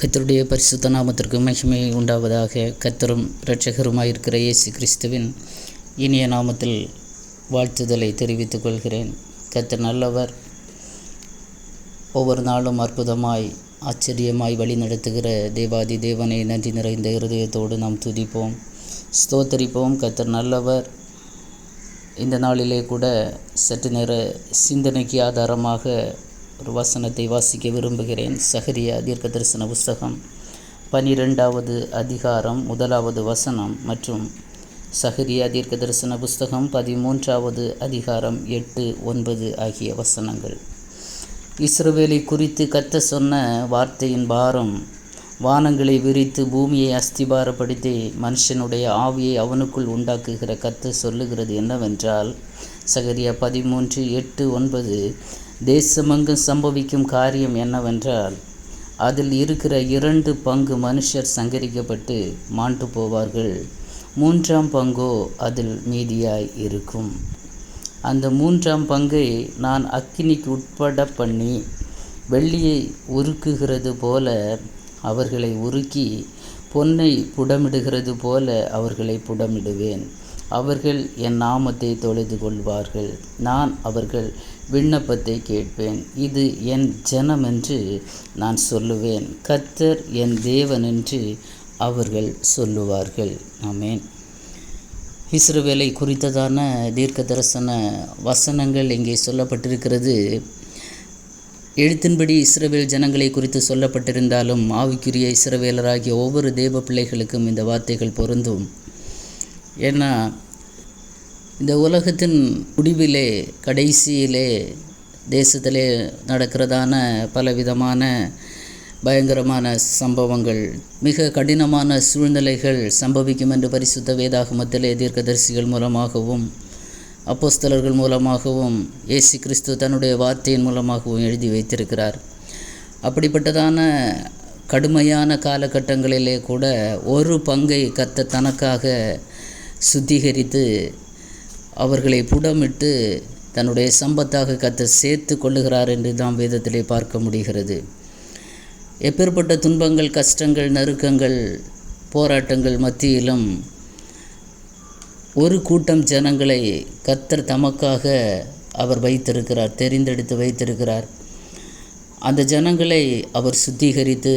கர்த்தருடைய பரிசுத்த நாமத்திற்கு மகிமை உண்டாவதாக. கர்த்தரும் இரட்சகருமாயிருக்கிற இயேசு கிறிஸ்துவின் இனிய நாமத்தில் வாழ்த்துதலை தெரிவித்துக் கொள்கிறேன். கர்த்தர் நல்லவர். ஒவ்வொரு நாளும் அற்புதமாய் ஆச்சரியமாய் வழி நடத்துகிற தேவாதி தேவனை நன்றி நிறைந்த இருதயத்தோடு நாம் துதிப்போம், ஸ்தோத்தரிப்போம். கர்த்தர் நல்லவர். இந்த நாளிலே கூட சற்று நேர சிந்தனைக்கு ஆதாரமாக ஒரு வசனத்தை வாசிக்க விரும்புகிறேன். சகரியா தீர்க்கதரிசன புஸ்தகம் 12வது அதிகாரம் 1வது வசனம் மற்றும் சகரியா தீர்க்கதரிசன புஸ்தகம் 13வது அதிகாரம் 8, 9 ஆகிய வசனங்கள். இஸ்ரவேலை குறித்து கர்த்தர் சொன்ன வார்த்தையின் பாரம் வானங்களை விரித்து பூமியை அஸ்திபாரப்படுத்தி மனுஷனுடைய ஆவியை அவனுக்குள் உண்டாக்குகிற கர்த்தர் சொல்லுகிறது என்னவென்றால், சகரியா 13, 8, 9, தேசமெங்கும் சம்பவிக்கும் காரியம் என்னவென்றால், அதில் இருக்கிற 2 பங்கு மனுஷர் சங்கரிக்கப்பட்டு மாண்டு போவார்கள், 3ஆம் பங்கோ அதில் மீதியாய் இருக்கும். அந்த 3ஆம் பங்கை நான் அக்கினிக்கு உட்பட பண்ணி வெள்ளியை உருக்குகிறது போல அவர்களை உருக்கி பொன்னை புடமிடுகிறது போல அவர்களை புடமிடுவேன். அவர்கள் என் நாமத்தை தொழுது கொள்வார்கள். நான் அவர்கள் விண்ணப்பத்தை கேட்பேன். இது என் ஜனம் என்று நான் சொல்லுவேன். கர்த்தர் என் தேவன் என்று அவர்கள் சொல்லுவார்கள். ஆமென். இஸ்ரவேலை குறித்ததான தீர்க்க தரிசன வசனங்கள் இங்கே சொல்லப்பட்டிருக்கிறது. எழுத்தின்படி இஸ்ரவேல் ஜனங்களை குறித்து சொல்லப்பட்டிருந்தாலும் ஆவிக்குரிய இஸ்ரவேலராகிய ஒவ்வொரு தேவ பிள்ளைகளுக்கும் இந்த வார்த்தைகள் பொருந்தும். ஏன்னா இந்த உலகத்தின் முடிவிலே கடைசியிலே தேசத்திலே நடக்கிறதான பலவிதமான பயங்கரமான சம்பவங்கள், மிக கடினமான சூழ்நிலைகள் சம்பவிக்கும் என்று பரிசுத்த வேதாகமத்திலே தீர்க்கதரிசிகள் மூலமாகவும் அப்போஸ்தலர்கள் மூலமாகவும் இயேசு கிறிஸ்து தன்னுடைய வார்த்தையின் மூலமாகவும் எழுதி வைத்திருக்கிறார். அப்படிப்பட்டதான கடுமையான காலகட்டங்களிலே கூட ஒரு பங்கை கர்த்தர் தனக்காக சுத்திகரித்து அவர்களை புடமிட்டு தன்னுடைய சம்பத்தாக கர்த்தர் சேர்த்து கொள்ளுகிறார் என்று நாம் வேதத்திலே பார்க்க முடிகிறது. எப்பேற்பட்ட துன்பங்கள், கஷ்டங்கள், நெருக்கங்கள், போராட்டங்கள் மத்தியிலும் ஒரு கூட்டம் ஜனங்களை கர்த்தர் தமக்காக அவர் வைத்திருக்கிறார், தெரிந்தெடுத்து வைத்திருக்கிறார். அந்த ஜனங்களை அவர் சுத்திகரித்து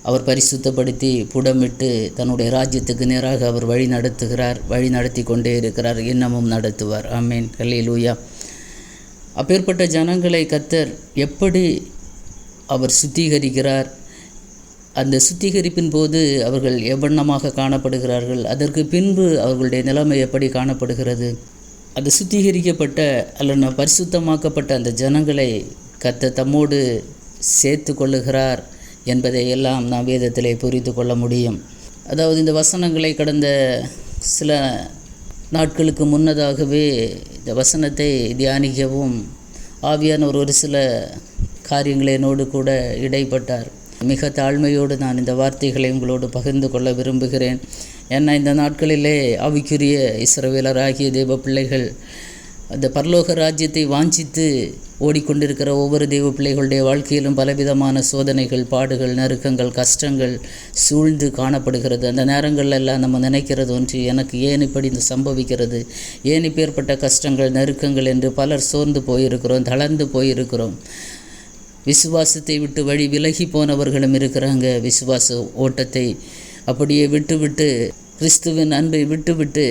அவர் பரிசுத்தப்படுத்தி புடமிட்டு தன்னுடைய ராஜ்யத்துக்கு நேராக அவர் வழி நடத்துகிறார், வழி நடத்தி கொண்டே இருக்கிறார், இன்னமும் நடத்துவார். ஆமென், அல்லேலூயா. அப்பேற்பட்ட ஜனங்களை கர்த்தர் எப்படி அவர் சுத்திகரிக்கிறார், அந்த சுத்திகரிப்பின் போது அவர்கள் எவ்வண்ணமாக காணப்படுகிறார்கள், அதற்கு பின்பு அவர்களுடைய நிலைமை எப்படி காணப்படுகிறது, அது சுத்திகரிக்கப்பட்ட அல்லது பரிசுத்தமாக்கப்பட்ட அந்த ஜனங்களை கர்த்தர் தம்மோடு சேர்த்து கொள்ளுகிறார் என்பதை எல்லாம் நாம் வேதத்திலே புரிந்து கொள்ள முடியும். அதாவது இந்த வசனங்களை கடந்த சில நாட்களுக்கு முன்னதாகவே இந்த வசனத்தை தியானிக்கவும் ஆவியானவர் ஒரு சில காரியங்களை என்னோடு கூட இடைப்பட்டார். மிக தாழ்மையோடு நான் இந்த வார்த்தைகளை உங்களோடு பகிர்ந்து கொள்ள விரும்புகிறேன். ஏன்னா இந்த நாட்களிலே ஆவிக்குரிய இஸ்ரவேலராகிய தேவ பிள்ளைகள் அந்த பரலோக ராஜ்யத்தை வாஞ்சித்து ஓடிக்கொண்டிருக்கிற ஒவ்வொரு தேவ பிள்ளைகளுடைய வாழ்க்கையிலும் பலவிதமான சோதனைகள், பாடுகள், நெருக்கங்கள், கஷ்டங்கள் சூழ்ந்து காணப்படுகிறது. அந்த நேரங்களெல்லாம் நம்ம நினைக்கிறது ஒன்று, எனக்கு ஏன் இப்படி இந்த சம்பவிக்கிறது, ஏன் இப்பேற்பட்ட கஷ்டங்கள், நெருக்கங்கள் என்று பலர் சோர்ந்து போயிருக்கிறோம், தளர்ந்து போயிருக்கிறோம். விசுவாசத்தை விட்டு வழி விலகி போனவர்களும் இருக்கிறாங்க. விசுவாச ஓட்டத்தை அப்படியே விட்டுவிட்டு, கிறிஸ்துவின் அன்பை விட்டுவிட்டு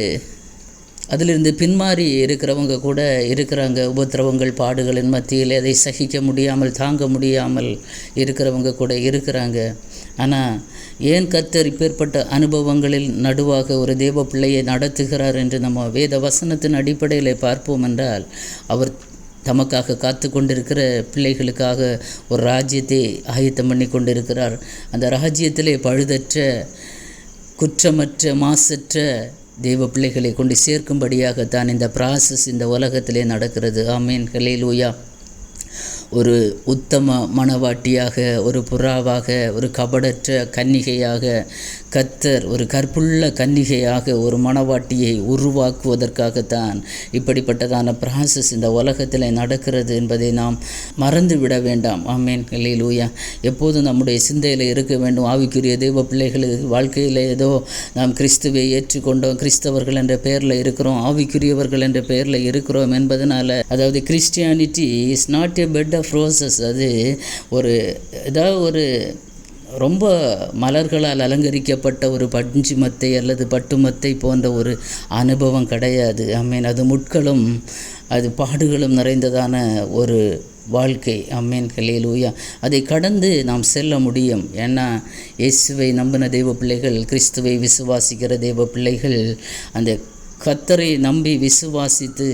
அதிலிருந்து பின்மாறி இருக்கிறவங்க கூட இருக்கிறாங்க. உபத்திரவங்கள், பாடுகளின் மத்தியில் அதை சகிக்க முடியாமல், தாங்க முடியாமல் இருக்கிறவங்க கூட இருக்கிறாங்க. ஆனால் ஏன் கர்த்தர் இப்பேற்பட்ட அனுபவங்களில் நடுவாக ஒரு தேவ பிள்ளையை நடத்துகிறார் என்று நம்ம வேத வசனத்தின் அடிப்படையில் பார்ப்போம் என்றால், அவர் தமக்காக காத்து கொண்டிருக்கிற பிள்ளைகளுக்காக ஒரு ராஜ்யத்தை ஆயத்தம் பண்ணி கொண்டிருக்கிறார். அந்த ராஜ்யத்திலே பழுதற்ற, குற்றமற்ற, மாசற்ற தேவ பிள்ளைகளை கொண்டு சேர்க்கும்படியாகத்தான் இந்த ப்ராசஸ் இந்த உலகத்திலே நடக்கிறது. ஆமீன், ஹல்லேலூயா. ஒரு உத்தம மணவாட்டியாக, ஒரு புறாவாக, ஒரு கபடற்ற கன்னிகையாக, கர்த்தர் ஒரு கற்புள்ள கன்னிகையாக ஒரு மணவாட்டியை உருவாக்குவதற்காகத்தான் இப்படிப்பட்டதான ப்ராசஸ் இந்த உலகத்தில் நடக்கிறது என்பதை நாம் மறந்து விட வேண்டாம். ஆமென், அல்லேலூயா. எப்போதும் நம்முடைய சிந்தையில் இருக்க வேண்டும், ஆவிக்குரிய தெய்வ பிள்ளைகளுக்கு வாழ்க்கையில் ஏதோ நாம் கிறிஸ்துவை ஏற்றுக்கொண்டோம், கிறிஸ்தவர்கள் என்ற பெயரில் இருக்கிறோம், ஆவிக்குரியவர்கள் என்ற பெயரில் இருக்கிறோம் என்பதனால, அதாவது Christianity is not a bed of roses. அது ஒரு ரொம்ப மலர்களால் அலங்கரிக்கப்பட்ட ஒரு பஞ்சு மத்தை அல்லது பட்டுமத்தை போன்ற ஒரு அனுபவம் கிடையாது. ஆமென். அது முட்களும் அது பாடுகளும் நிறைந்ததான ஒரு வாழ்க்கை. ஆமென், அல்லேலூயா. அதை கடந்து நாம் செல்ல முடியும். ஏன்னா இயேசுவை நம்பின தெய்வ பிள்ளைகள், கிறிஸ்துவை விசுவாசிக்கிற தெய்வ பிள்ளைகள், அந்த கர்த்தரை நம்பி விசுவாசித்து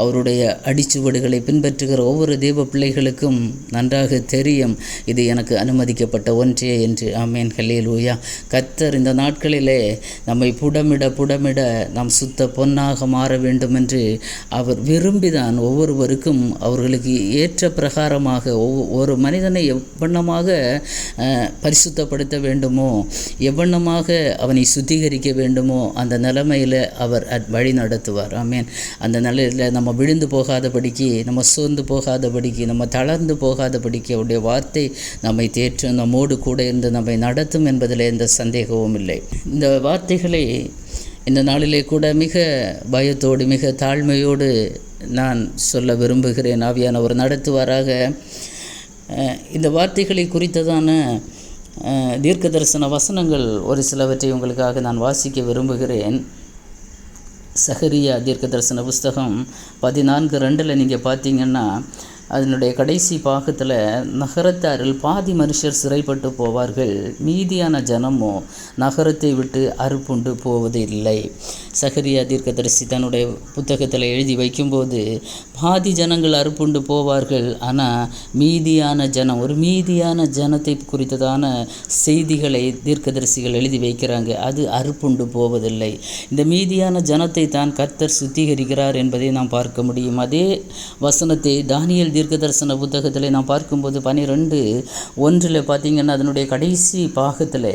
அவருடைய அடிச்சுவடுகளை பின்பற்றுகிற ஒவ்வொரு தெய்வ பிள்ளைகளுக்கும் நன்றாக தெரியும், இது எனக்கு அனுமதிக்கப்பட்ட ஒன்றே என்று. ஆமென், அல்லேலூயா. கர்த்தர் இந்த நாட்களிலே நம்மை புடமிட நாம் சுத்த பொன்னாக மாற வேண்டும் என்று அவர் விரும்பிதான் ஒவ்வொருவருக்கும் அவர்களுக்கு ஏற்ற பிரகாரமாக ஒரு மனிதனை எவ்வண்ணமாக பரிசுத்தப்படுத்த வேண்டுமோ, எவ்வண்ணமாக அவனை சுத்திகரிக்க வேண்டுமோ அந்த நிலைமையில் அவர் வழி நடத்துவார். ஆமென். அந்த நிலையில் நம்ம விழுந்து போகாதபடிக்கு, நம்ம சோர்ந்து போகாதபடிக்கு, நம்ம தளர்ந்து போகாதபடிக்கு அவருடைய வார்த்தை நம்மை தேற்றும், நம்மோடு கூட இருந்து நம்மை நடத்தும் என்பதில் எந்த சந்தேகமும் இல்லை. இந்த வார்த்தைகளை இந்த நாளிலே கூட மிக பயத்தோடு, மிக தாழ்மையோடு நான் சொல்ல விரும்புகிறேன். ஆவியானவர் நடத்துவாராக. இந்த வார்த்தைகளை குறித்ததான தீர்க்க தரிசன வசனங்கள் ஒரு சிலவற்றை உங்களுக்காக நான் வாசிக்க விரும்புகிறேன். சகரியா தீர்க்க தரிசன புஸ்தகம் 14:2 நீங்கள் பார்த்தீங்கன்னா, அதனுடைய கடைசி பாகத்தில், நகரத்தாரில் பாதி மனுஷர் சிறைப்பட்டு போவார்கள், மீதியான ஜனமோ நகரத்தை விட்டு அறுப்புண்டு போவது இல்லை. சகரியா தீர்க்கதரிசி தன்னுடைய புத்தகத்தில் எழுதி வைக்கும்போது பாதி ஜனங்கள் அறுப்புண்டு போவார்கள், ஆனால் மீதியான ஜனம், ஒரு மீதியான ஜனத்தை குறித்ததான செய்திகளை தீர்க்கதரிசிகள் எழுதி வைக்கிறாங்க. அது அறுப்புண்டு போவதில்லை. இந்த மீதியான ஜனத்தை தான் கர்த்தர் சுத்திகரிக்கிறார் என்பதை நாம் பார்க்க முடியும். அதே வசனத்தை தானியேல் தீர்க்க தரிசன புத்தகத்தில் நாம் பார்க்கும்போது 12:1 பார்த்தீங்கன்னா, அதனுடைய கடைசி பாகத்தில்,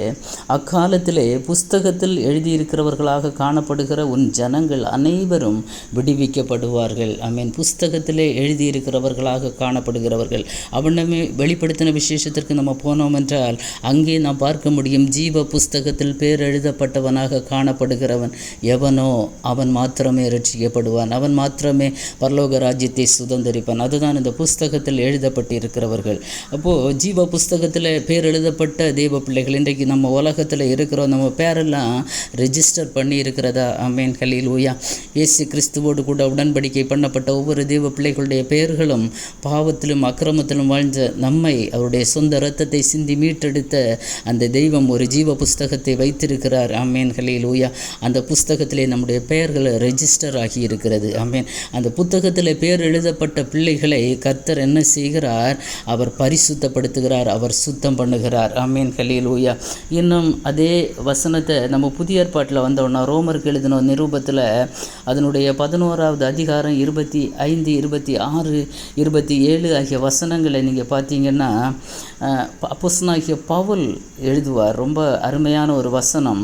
அக்காலத்திலே புஸ்தகத்தில் எழுதியிருக்கிறவர்களாக காணப்படுகிற உன் ஜனங்கள் அனைவரும் விடுவிக்கப்படுவார்கள். ஆமென். புஸ்தகத்திலே எழுதியிருக்கிறவர்களாக காணப்படுகிறவர்கள். அவனமே வெளிப்படுத்தின விசேஷத்திற்கு நம்ம போனோம் என்றால் அங்கே நாம் பார்க்க முடியும், ஜீவ புஸ்தகத்தில் பேர் எழுதப்பட்டவனாக காணப்படுகிறவன் எவனோ அவன் மாத்திரமே ரட்சிக்கப்படுவான், அவன் மாத்திரமே பரலோக ராஜ்யத்தை சுதந்தரிப்பான். அதுதான் இந்த புஸ்தகத்தில் எழுதப்பட்டிருக்கிறவர்கள். அப்போது ஜீவ புஸ்தகத்தில் பேர் எழுதப்பட்ட தெய்வ பிள்ளைகள் இன்றைக்கு நம்ம உலகத்தில் இருக்கிறோம். நம்ம பேரெல்லாம் ரெஜிஸ்டர் பண்ணி இருக்கிறதா? ஆமென், ஹல்லேலூயா. இயேசு கிறிஸ்துவோடு கூட உடன்படிக்கை பண்ணப்பட்ட ஒவ்வொரு தெய்வ பிள்ளைகளுடைய பெயர்களும் பாவத்திலும் அக்கிரமத்திலும் வாழ்ந்த நம்மை அவருடைய சொந்த இரத்தத்தை சிந்தி மீட்டெடுத்த அந்த தெய்வம் ஒரு ஜீவ புஸ்தகத்தை வைத்திருக்கிறார். ஆமென், ஹல்லேலூயா. அந்த புஸ்தகத்திலே நம்முடைய பெயர்கள் ரெஜிஸ்டர் ஆகி இருக்கிறது. ஆமென். அந்த புத்தகத்தில் பேர் எழுதப்பட்ட பிள்ளைகளை கர்த்தர் என்ன செய்கிறார்? அவர் பரிசுத்தப்படுத்துகிறார், அவர் சுத்தம் பண்ணுகிறார். ஆமென், ஹல்லேலூயா. இன்னும் அதே வசனத்தை நம்ம புதிய ஏற்பாட்டில் வந்தோம்னா, ரோமருக்கு எழுதின நிருபத்தில் அதனுடைய 11வது அதிகாரம் 25, 26, 27 ஆகிய வசனங்களை நீங்கள் பார்த்தீங்கன்னா, அப்போஸ்தலனாகிய பவுல் எழுதுவார். ரொம்ப அருமையான ஒரு வசனம்.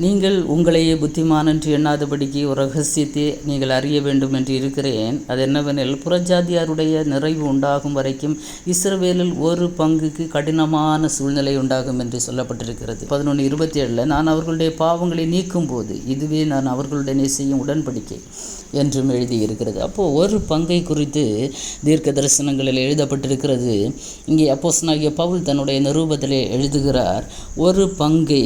நீங்கள் உங்களையே புத்திமான் என்று எண்ணாதபடிக்கு ஒரு ரகசியத்தை நீங்கள் அறிய வேண்டும் என்று இருக்கிறேன். அது என்னவெனில், புறஜாதியாருடைய நிறைவு உண்டாகும் வரைக்கும் இஸ்ரவேலில் ஒரு பங்குக்கு கடினமான சூழ்நிலை உண்டாகும் என்று சொல்லப்பட்டிருக்கிறது. 11:27 நான் அவர்களுடைய பாவங்களை நீக்கும் போது இதுவே நான் அவர்களுடனே செய்யும் உடன்படிக்கை என்றும் எழுதியிருக்கிறது. அப்போது ஒரு பங்கை குறித்து தீர்க்க தரிசனங்களில் எழுதப்பட்டிருக்கிறது. இங்கே அப்போஸ்தலனாகிய பவுல் தன்னுடைய நிருபத்திலே எழுதுகிறார், ஒரு பங்கை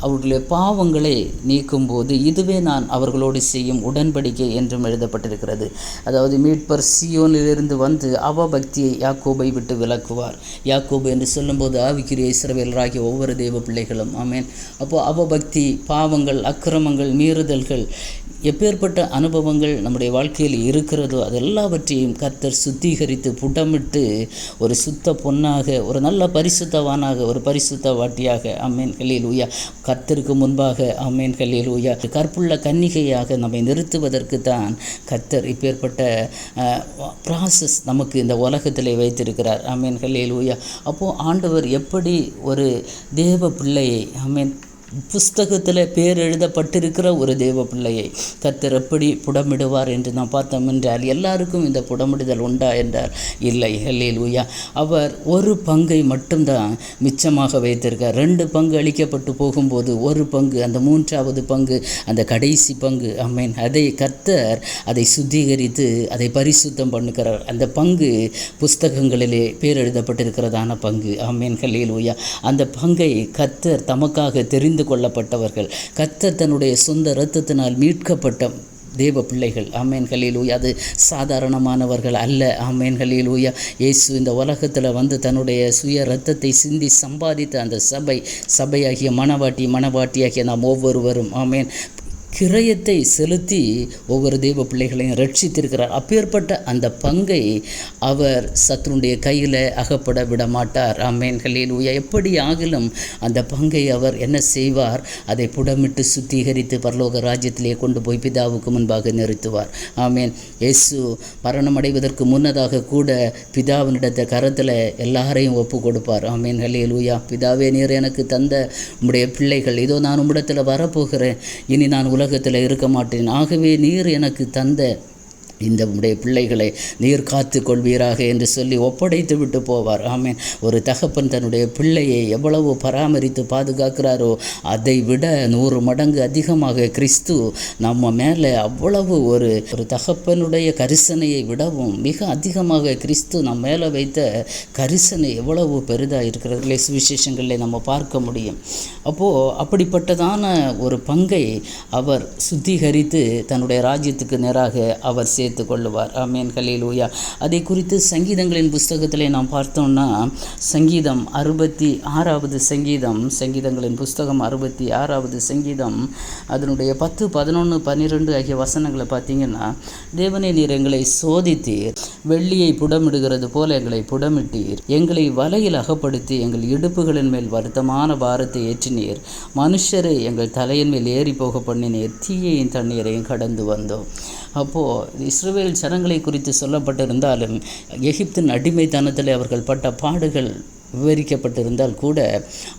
அவர்களுடைய பாவங்களை நீக்கும்போது இதுவே நான் அவர்களோடு செய்யும் உடன்படிக்கை என்றும் எழுதப்பட்டிருக்கிறது. அதாவது மீட்பர் சீயோனிலிருந்து வந்து அவபக்தியை யாக்கோபை விட்டு விலக்குவார். யாக்கோபு என்று சொல்லும்போது ஆவிக்குரிய இஸ்ரவேலராகிய ஒவ்வொரு தெய்வ பிள்ளைகளும். ஆமென். அப்போது அவபக்தி, பாவங்கள், அக்கிரமங்கள், மீறுதல்கள், எப்பேற்பட்ட அனுபவங்கள் நம்முடைய வாழ்க்கையில் இருக்கிறதோ அதெல்லாவற்றையும் கர்த்தர் சுத்திகரித்து புடமிட்டு ஒரு சுத்த பொன்னாக, ஒரு நல்ல பரிசுத்தவானாக, ஒரு பரிசுத்த வாட்டியாக, ஆமென், ஹல்லேலூயா, கர்த்தருக்கு முன்பாக ஆமென் ஹல்லேலூயா கற்புள்ள கன்னிகையாக நம்மை நிறுத்துவதற்கு தான் கர்த்தர் இப்பேற்பட்ட ப்ராசஸ் நமக்கு இந்த உலகத்திலே வைத்திருக்கிறார். ஆமென் ஹல்லேலூயா. அப்போது ஆண்டவர் எப்படி ஒரு தேவ பிள்ளையை ஆமென் புஸ்தகத்தில் பேர் எழுதப்பட்டிருக்கிற ஒரு தேவ பிள்ளையை கர்த்தர் எப்படி புடமிடுவார் என்று நாம் பார்த்தோம் என்றால், எல்லாருக்கும் இந்த புடமிடுதல் உண்டா என்றால் இல்லை. ஹல்லேலூயா. அவர் ஒரு பங்கை மட்டும்தான் மிச்சமாக வைத்திருக்கார். 2 பங்கு அளிக்கப்பட்டு போகும்போது ஒரு பங்கு, அந்த 3வது பங்கு, அந்த கடைசி பங்கு ஆமென், அதை கர்த்தர் அதை சுத்திகரித்து அதை பரிசுத்தம் பண்ணுகிறார். அந்த பங்கு புஸ்தகங்களிலே பேர் எழுதப்பட்டிருக்கிறதான பங்கு. ஆமென் ஹல்லேலூயா. அந்த பங்கை கர்த்தர் தமக்காக தெரிந்து கொள்ளப்பட்டவர்கள், கர்த்தர் தன்னுடைய சொந்த இரத்தத்தினால் மீட்கப்பட்ட தேவ பிள்ளைகள். ஆமென் ஹல்லேலூயா. அது சாதாரணமானவர்கள் அல்ல. ஆமென் ஹல்லேலூயா. இயேசு இந்த உலகத்தில் வந்து தன்னுடைய சுய இரத்தத்தை சிந்தி சம்பாதித்த அந்த சபையாகிய மணவாட்டியாகிய நாம் ஒவ்வொருவரும் ஆமென் கிரயத்தை செலுத்தி ஒவ்வொரு தேவ பிள்ளைகளையும் ரட்சித்திருக்கிறார். அப்பேற்பட்ட அந்த பங்கை அவர் சத்துருடைய கையில் அகப்பட விட மாட்டார். ஆமென் ஹல்லேலூயா. எப்படி ஆகிலும் அந்த பங்கை அவர் என்ன செய்வார்? அதை புடமிட்டு சுத்திகரித்து பரலோக ராஜ்யத்திலே கொண்டு போய் பிதாவுக்கு முன்பாக நிறுத்துவார். ஆமென். இயேசு மரணம் அடைவதற்கு முன்னதாக கூட பிதாவினிடத்த கரத்தில் எல்லாரையும் ஒப்பு கொடுப்பார். ஆமென் ஹல்லேலூயா. பிதாவே, நீர் எனக்கு தந்த உம்முடைய பிள்ளைகள், இதோ நான் உம்மிடத்தில் வரப்போகிறேன், இனி நான் உலகத்தில் இருக்க மாட்டேன், ஆகவே நீர் எனக்கு தந்த இந்த உடைய பிள்ளைகளை நீர் காத்து கொள்வீராக என்று சொல்லி ஒப்படைத்து விட்டு போவார். ஆமென். ஒரு தகப்பன் தன்னுடைய பிள்ளையை எவ்வளவு பராமரித்து பாதுகாக்கிறாரோ அதை விட 100 மடங்கு அதிகமாக கிறிஸ்து நம்ம மேலே அவ்வளவு ஒரு தகப்பனுடைய கரிசனையை விடவும் மிக அதிகமாக கிறிஸ்து நம்ம மேலே வைத்த கரிசனை எவ்வளவு பெரிதாக இருக்கிறதுலே சுவிசேஷங்களில் நம்ம பார்க்க முடியும். அப்போது அப்படிப்பட்டதான ஒரு பங்கை அவர் சுத்திகரித்து தன்னுடைய ராஜ்யத்துக்கு நேராக அவர் சேர்த்து கொள்ளுவார். ஆமென் ஹல்லேலூயா. அதை குறித்து சங்கீதங்களின் புஸ்தகத்திலே நாம் பார்த்தோம்னா, சங்கீதம் 66வது சங்கீதம், சங்கீதங்களின் புஸ்தகம் 66வது சங்கீதம், அதனுடைய 10, 11, 12 ஆகிய வசனங்களை பார்த்தீங்கன்னா, தேவனே, நீர் எங்களை சோதித்தீர், வெள்ளியை புடமிடுகிறது போல எங்களை புடமிட்டீர், எங்களை வலையில் அகப்படுத்தி எங்கள் இடுப்புகளின் மேல் வருத்தமான பாரத்தை ஏற்றினீர், மனுஷரை எங்கள் தலையின் மேல் ஏறி போக பண்ணினீர், தீயையும் தண்ணீரையும் கடந்து வந்தோம். அப்போது இஸ்ரவேல் ஜனங்களை குறித்து சொல்லப்பட்டிருந்தாலும் எகிப்தின் அடிமைத்தனத்தில் அவர்கள் பட்ட பாடுகள் விவரிக்கப்பட்டிருந்தால் கூட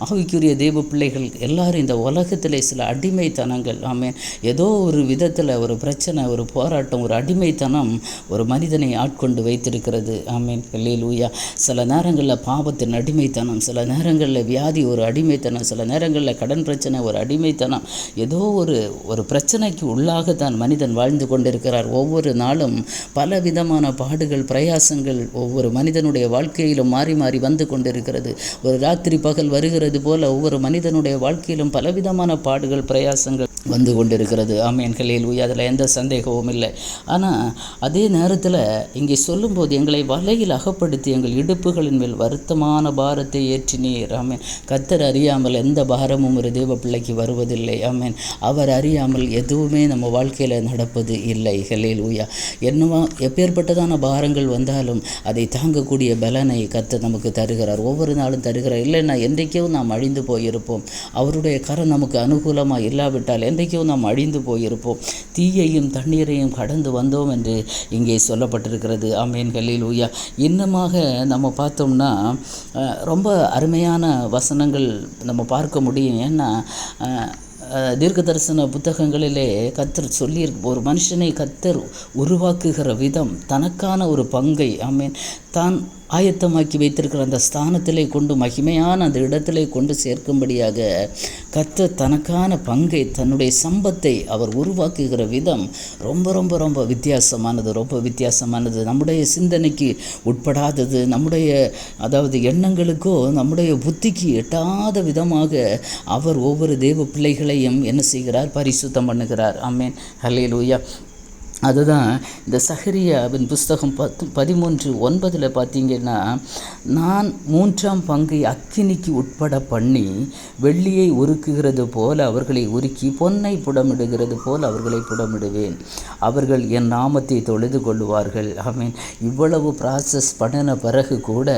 ஆவிக்குரிய தேவ பிள்ளைகள் எல்லாரும் இந்த உலகத்தில் சில அடிமைத்தனங்கள் ஆமென் ஏதோ ஒரு விதத்தில் ஒரு பிரச்சனை, ஒரு போராட்டம், ஒரு அடிமைத்தனம் ஒரு மனிதனை ஆட்கொண்டு வைத்திருக்கிறது. ஆமென் ஹல்லேலூயா. சில நேரங்களில் பாவத்தின் அடிமைத்தனம், சில நேரங்களில் வியாதி ஒரு அடிமைத்தனம், சில நேரங்களில் கடன் பிரச்சனை ஒரு அடிமைத்தனம், ஏதோ ஒரு பிரச்சனைக்கு உள்ளாகத்தான் மனிதன் வாழ்ந்து கொண்டிருக்கிறார். ஒவ்வொரு நாளும் பல விதமான பாடுகள், பிரயாசங்கள் ஒவ்வொரு மனிதனுடைய வாழ்க்கையிலும் மாறி மாறி வந்து கொண்டிருக்கிறது. ஒரு ராத்திரி பகல் வருகிறது போல ஒவ்வொரு மனிதனுடைய வாழ்க்கையிலும் பலவிதமான பாடுகள், பிரயாசங்கள் வந்து கொண்டிருக்கிறது. ஆமென் ஹல்லேலூயா. அதில் எந்த சந்தேகமும் இல்லை. ஆனால் அதே நேரத்தில் இங்கே சொல்லும்போது எங்களை வலையில் அகப்படுத்தி எங்கள் இடுப்புகளின் மேல் வருத்தமான பாரத்தை ஏற்றினீர். ஆமென். கர்த்தர் அறியாமல் எந்த பாரமும் ஒரு தேவ பிள்ளைக்கு வருவதில்லை. ஆமென். அவர் அறியாமல் எதுவுமே நம்ம வாழ்க்கையில் நடப்பது இல்லை. ஹல்லேலூயா. என்னவா எப்பேற்பட்டதான பாரங்கள் வந்தாலும் அதை தாங்கக்கூடிய பலனை கர்த்தர் நமக்கு தருகிறார். ஒவ்வொரு நாளும் தருகிறார். இல்லைன்னா என்றைக்கோ நாம் அழிந்து போயிருப்போம். அவருடைய கரம் நமக்கு அனுகூலமாக இல்லாவிட்டால் என்றைக்கோ நாம் அழிந்து போயிருப்போம். தீயையும் தண்ணீரையும் கடந்து வந்தோம் என்று இங்கே சொல்லப்பட்டிருக்கிறது. ஆமென் ஹல்லேலூயா. இன்னமாக நம்ம பார்த்தோம்னா ரொம்ப அருமையான வசனங்கள் நம்ம பார்க்க முடியும். ஏன்னா தீர்க்க தரிசன புத்தகங்களிலே கர்த்தர் சொல்லி ஒரு மனுஷனை கர்த்தர் உருவாக்குகிற விதம், தனக்கான ஒரு பங்கை ஆமென் தான் ஆயத்தமாக்கி வைத்திருக்கிற அந்த ஸ்தானத்திலே கொண்டு மகிமையான அந்த இடத்திலே கொண்டு சேர்க்கும்படியாக கர்த்தர் தனக்கான பங்கை, தன்னுடைய சம்பத்தை அவர் உருவாக்குகிற விதம் ரொம்ப ரொம்ப ரொம்ப வித்தியாசமானது. நம்முடைய சிந்தனைக்கு உட்படாதது, நம்முடைய எண்ணங்களுக்கோ நம்முடைய புத்திக்கு எட்டாத விதமாக அவர் ஒவ்வொரு தேவ பிள்ளைகளையும் என்ன செய்கிறார்? பரிசுத்தம் பண்ணுகிறார். ஆமென் ஹல்லேலூயா. அதுதான் இந்த சகரியாவின் புஸ்தகம் 13:9 பார்த்தீங்கன்னா, நான் 3ஆம் பங்கை அக்கினிக்கு உட்பட பண்ணி வெள்ளியை உருக்குகிறது போல அவர்களை உருக்கி பொன்னை புடமிடுகிறது போல் அவர்களை புடமிடுவேன். அவர்கள் என் நாமத்தை தொழுது கொள்ளுவார்கள். ஆமீன். இவ்வளவு ப்ராசஸ் பண்ணின பிறகு கூட